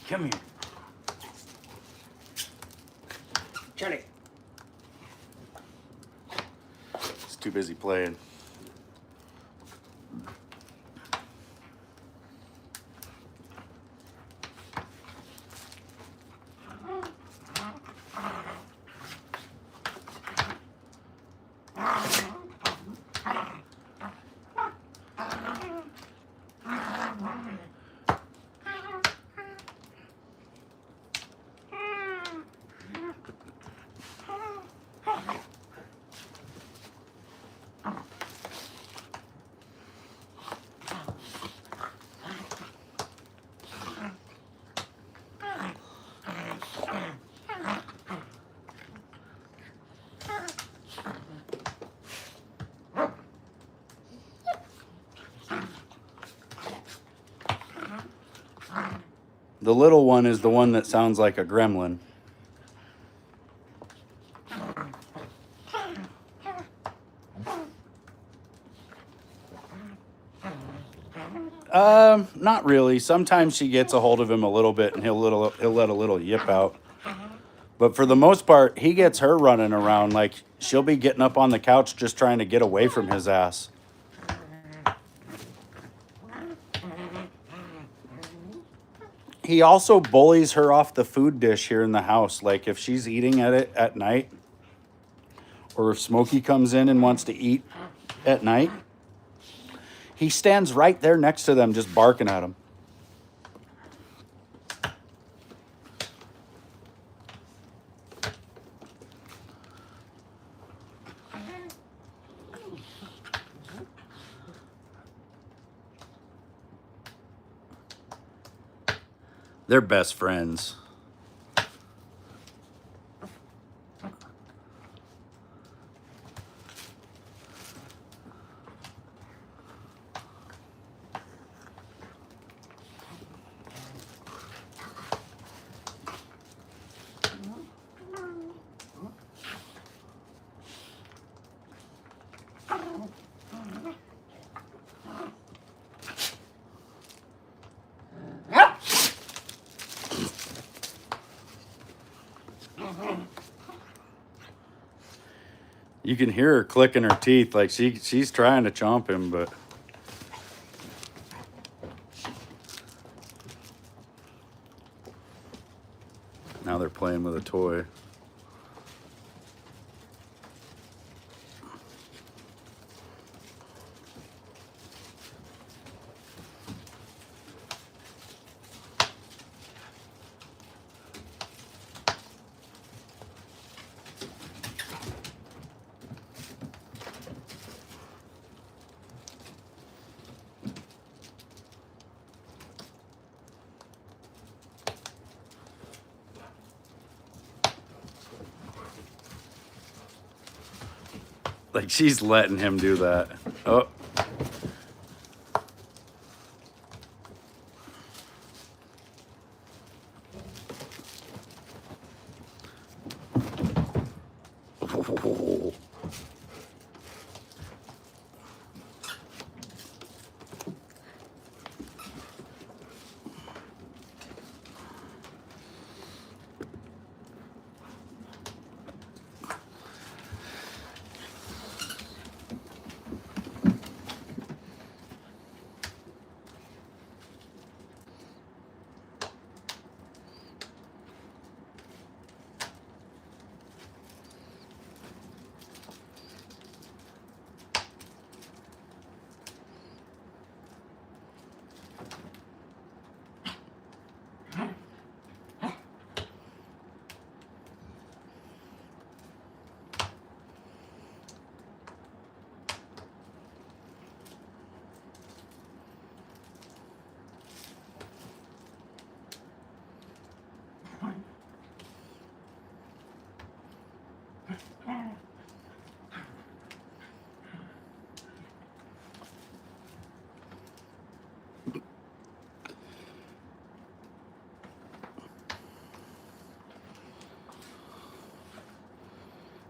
Come here. Charlie. He's too busy playing. The little one is the one that sounds like a gremlin. Not really. Sometimes she gets a hold of him a little bit and he'll let a little yip out. But for the most part, he gets her running around. Like, she'll be getting up on the couch just trying to get away from his ass. He also bullies her off the food dish here in the house. Like, if she's eating at it at night, or if Smokey comes in and wants to eat at night, he stands right there next to them just barking at them. They're best friends. You can hear her clicking her teeth, like she's trying to chomp him, but now they're playing with a toy. Like she's letting him do that. Oh.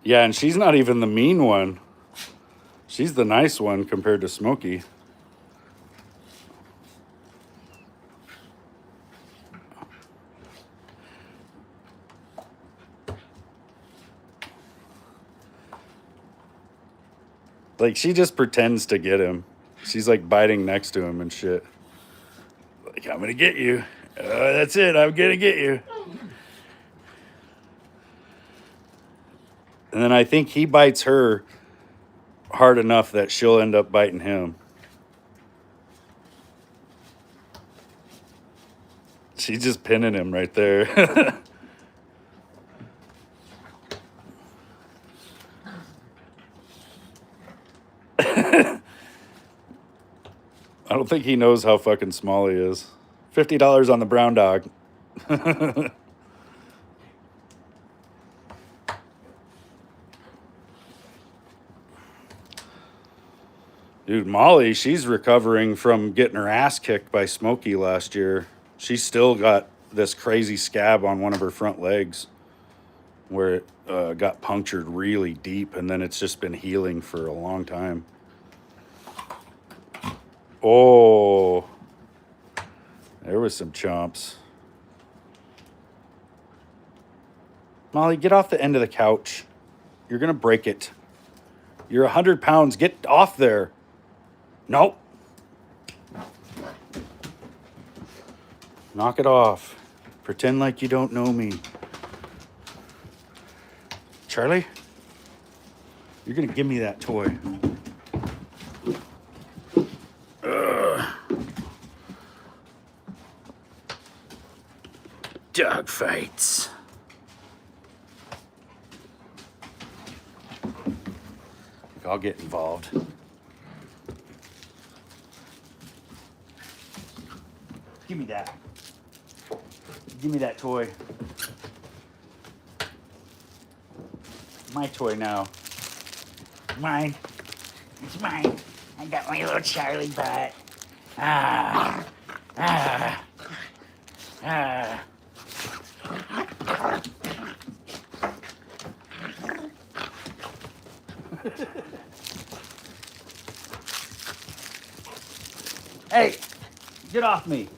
Yeah, and she's not even the mean one. She's the nice one compared to Smokey. Like, she just pretends to get him. She's like biting next to him and shit. Like, I'm gonna get you. That's it, I'm gonna get you. And then I think he bites her hard enough that she'll end up biting him. She's just pinning him right there. I don't think he knows how fucking small he is. $50 on the brown dog. Dude, Molly, she's recovering from getting her ass kicked by Smokey last year. She's still got this crazy scab on one of her front legs where it got punctured really deep, and then it's just been healing for a long time. Oh, there was some chomps. Molly, get off the end of the couch. You're going to break it. You're 100 pounds. Get off there. Nope. Knock it off. Pretend like you don't know me. Charlie, you're going to give me that toy. Dog fights. I'll get involved. Give me that. Give me that toy. My toy now. Mine. It's mine. I got my little Charlie butt. Ah. Ah. Ah. Hey, get off me.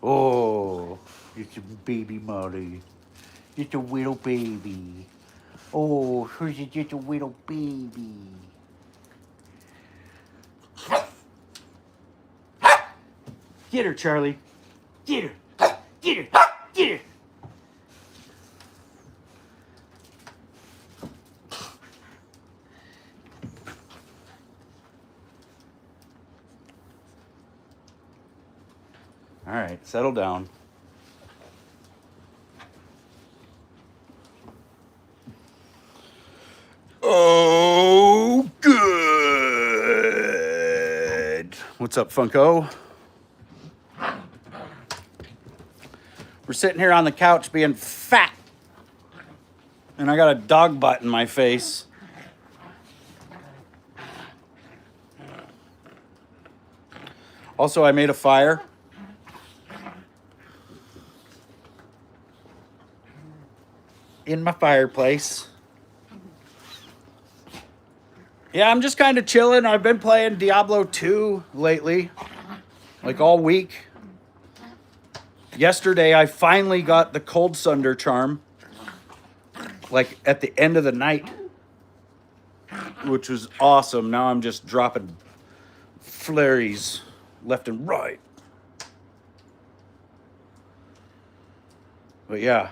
Oh, it's a baby Molly. It's a little baby. Oh, who's just a little baby? Get her, Charlie. Get her. Get her. Get her. All right, settle down. Oh, good. What's up, Funko? We're sitting here on the couch being fat. And I got a dog butt in my face. Also, I made a fire. In my fireplace. Yeah, I'm just kind of chilling. I've been playing Diablo 2 lately, like all week. Yesterday, I finally got the Cold Sunder charm, like at the end of the night, which was awesome. Now I'm just dropping flurries left and right. But yeah,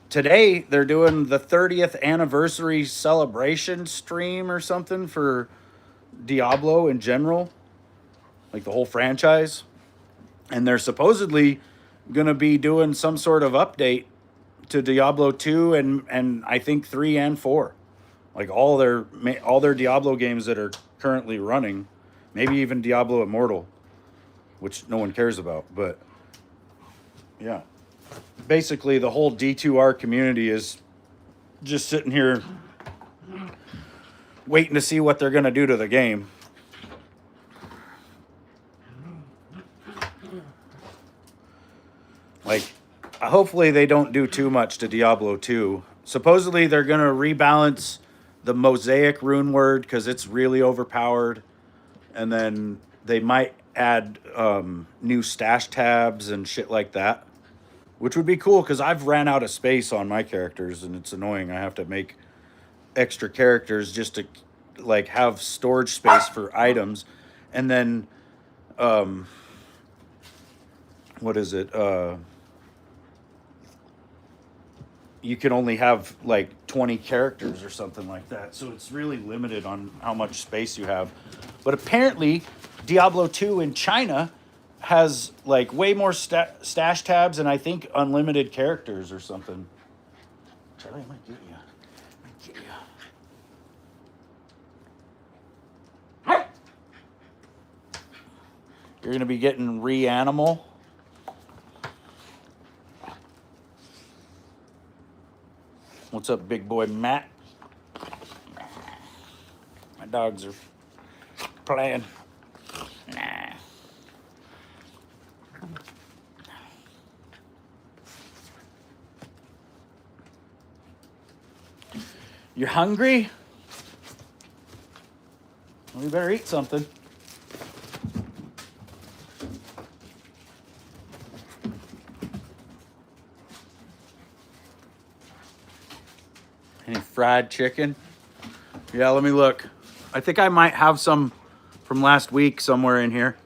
today they're doing the 30th anniversary celebration stream or something for Diablo in general, like the whole franchise. And they're supposedly going to be doing some sort of update to Diablo 2 and I think 3 and 4. Like all their Diablo games that are currently running, maybe even Diablo Immortal, which no one cares about, but yeah. Basically, the whole D2R community is just sitting here waiting to see what they're going to do to the game. Like, hopefully they don't do too much to Diablo 2. Supposedly they're going to rebalance the Mosaic rune word because it's really overpowered. And then they might add new stash tabs and shit like that. Which would be cool because I've ran out of space on my characters and it's annoying. I have to make extra characters just to like have storage space for items. And then what is it? You can only have like 20 characters or something like that. So it's really limited on how much space you have. But apparently Diablo 2 in China has like way more stash tabs and I think unlimited characters or something. Charlie, I might get you. You're going to be getting Reanimal. What's up, big boy Matt? My dogs are playing. Nah. You're hungry? Well, you better eat something. Any fried chicken? Yeah, let me look. I think I might have some from last week somewhere in here.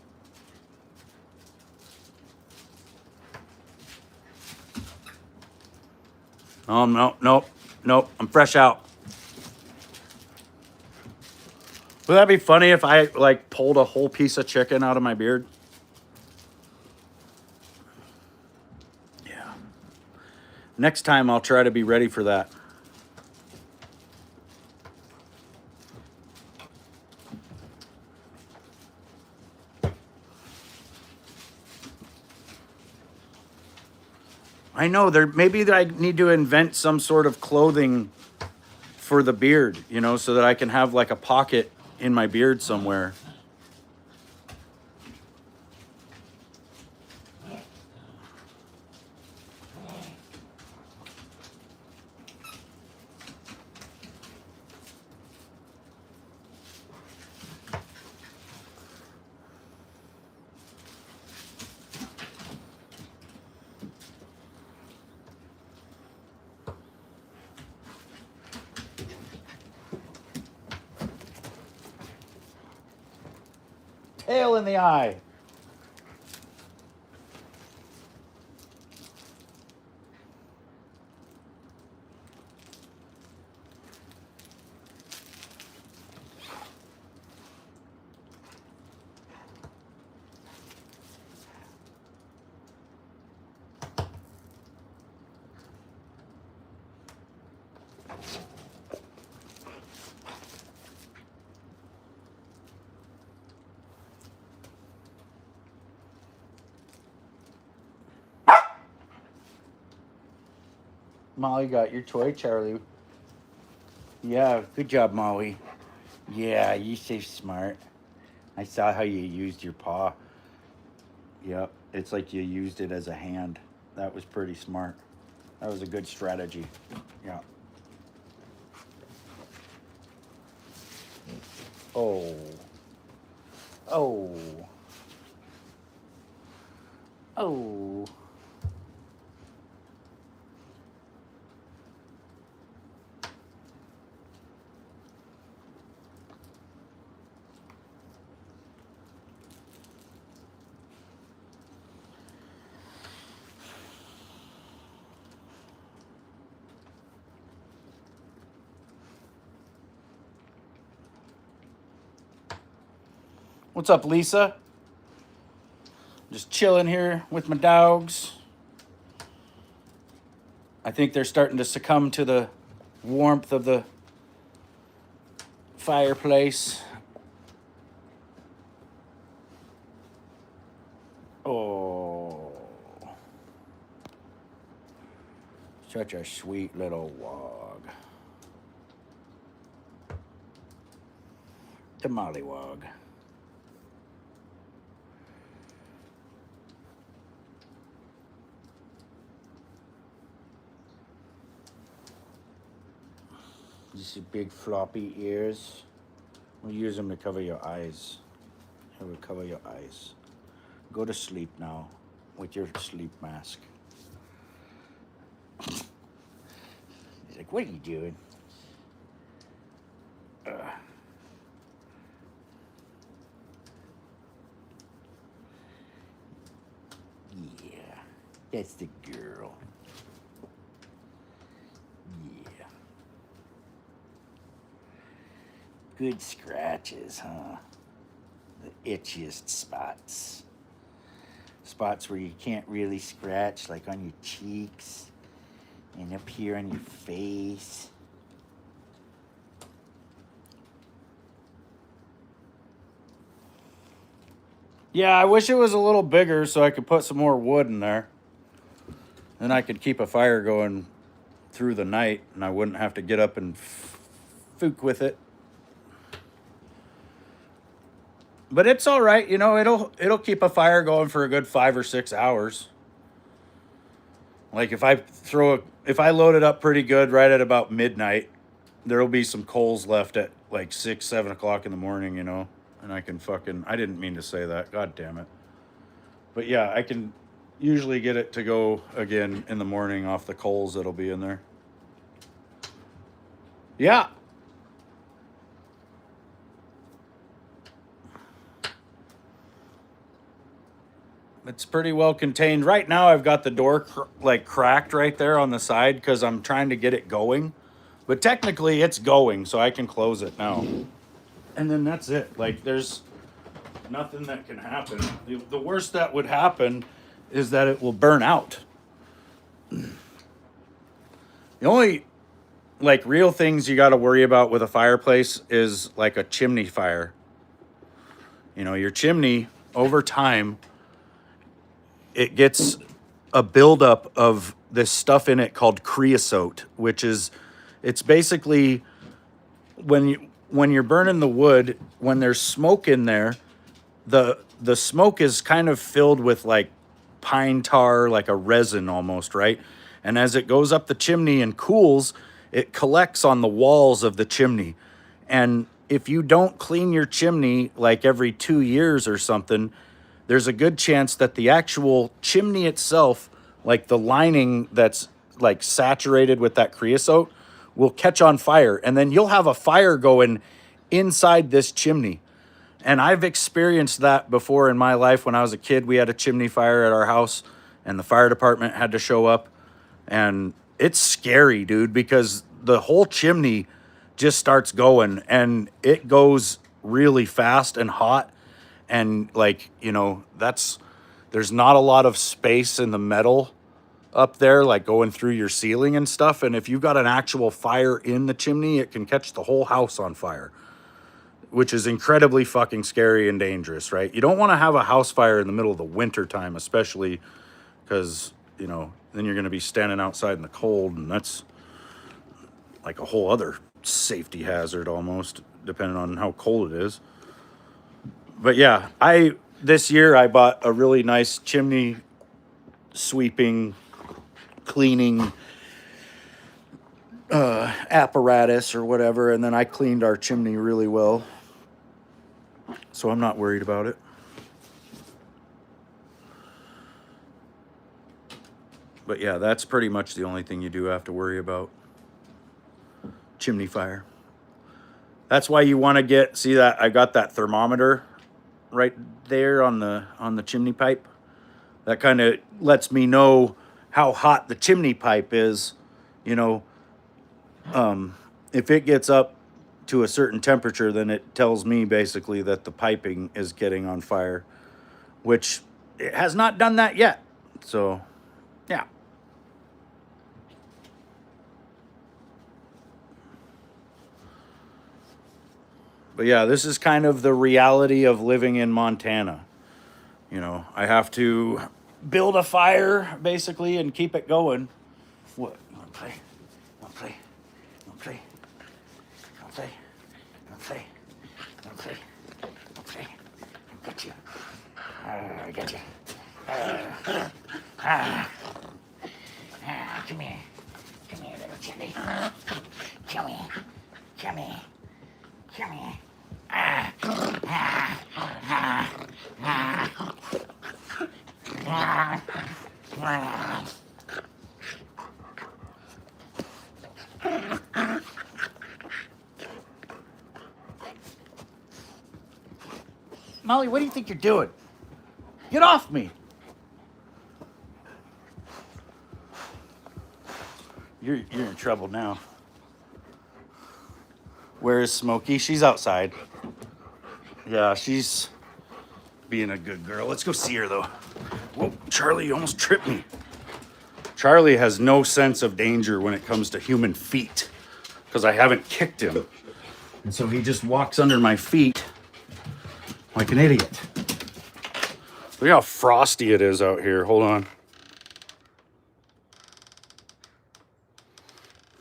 Oh, nope. I'm fresh out. Would that be funny if I like pulled a whole piece of chicken out of my beard? Yeah. Next time I'll try to be ready for that. I know maybe I need to invent some sort of clothing for the beard, you know, so that I can have like a pocket in my beard somewhere. Tail in the eye. Molly got your toy, Charlie. Yeah, good job, Molly. Yeah, you so smart. I saw how you used your paw. Yep, it's like you used it as a hand. That was pretty smart. That was a good strategy. Yeah. Oh. Oh. Oh. What's up, Lisa? Just chilling here with my dogs. I think they're starting to succumb to the warmth of the fireplace. Oh. Such a sweet little wog. The mollywog. You see big floppy ears? We'll use them to cover your eyes. It will cover your eyes. Go to sleep now with your sleep mask. He's like, what are you doing? Yeah, that's the girl. Yeah. Good scratches, huh? The itchiest spots. Spots where you can't really scratch, like on your cheeks and up here on your face. Yeah, I wish it was a little bigger so I could put some more wood in there. Then I could keep a fire going through the night and I wouldn't have to get up and fook with it. But it's all right, you know, it'll keep a fire going for a good 5 or 6 hours. Like if I load it up pretty good right at about midnight, there'll be some coals left at like 6, 7 o'clock in the morning, you know. And I can I didn't mean to say that. God damn it. But yeah, I can usually get it to go again in the morning off the coals that'll be in there. Yeah. It's pretty well contained. Right now I've got the door cracked right there on the side because I'm trying to get it going. But technically it's going, so I can close it now. And then that's it. Like there's nothing that can happen. The worst that would happen is that it will burn out. The only like real things you got to worry about with a fireplace is like a chimney fire. You know, your chimney over time, it gets a buildup of this stuff in it called creosote, which is, it's basically when you're burning the wood, when there's smoke in there, the smoke is kind of filled with like pine tar, like a resin almost, right? And as it goes up the chimney and cools, it collects on the walls of the chimney. And if you don't clean your chimney like every 2 years or something, there's a good chance that the actual chimney itself, like the lining that's like saturated with that creosote, will catch on fire. And then you'll have a fire going inside this chimney. And I've experienced that before in my life. When I was a kid, we had a chimney fire at our house and the fire department had to show up. And it's scary, dude, because the whole chimney just starts going and it goes really fast and hot. And like, you know, there's not a lot of space in the metal up there, like going through your ceiling and stuff. And if you've got an actual fire in the chimney, it can catch the whole house on fire, which is incredibly fucking scary and dangerous, right? You don't want to have a house fire in the middle of the winter time, especially because you know, then you're going to be standing outside in the cold, and that's like a whole other safety hazard almost, depending on how cold it is. But yeah, this year I bought a really nice chimney sweeping, cleaning apparatus or whatever, and then I cleaned our chimney really well, so I'm not worried about it. But yeah, that's pretty much the only thing you do have to worry about. Chimney fire. That's why you want to see that I got that thermometer right there on the chimney pipe. That kind of lets me know how hot the chimney pipe is. You know, if it gets up to a certain temperature, then it tells me basically that the piping is getting on fire, which it has not done that yet. So, yeah. But yeah, this is kind of the reality of living in Montana. You know, I have to build a fire basically and keep it going. What? You want to play? You want to play? You want to play? You want to play? You want to play? You want to play? You want to play? I got you. I got you. Come here. Come here, little chimney. Come here. Come here. Come here. Molly, what do you think you're doing? Get off me! You're in trouble now. Where is Smokey? She's outside. Yeah, she's being a good girl. Let's go see her, though. Whoa, Charlie, you almost tripped me. Charlie has no sense of danger when it comes to human feet because I haven't kicked him. And so he just walks under my feet like an idiot. Look how frosty it is out here. Hold on.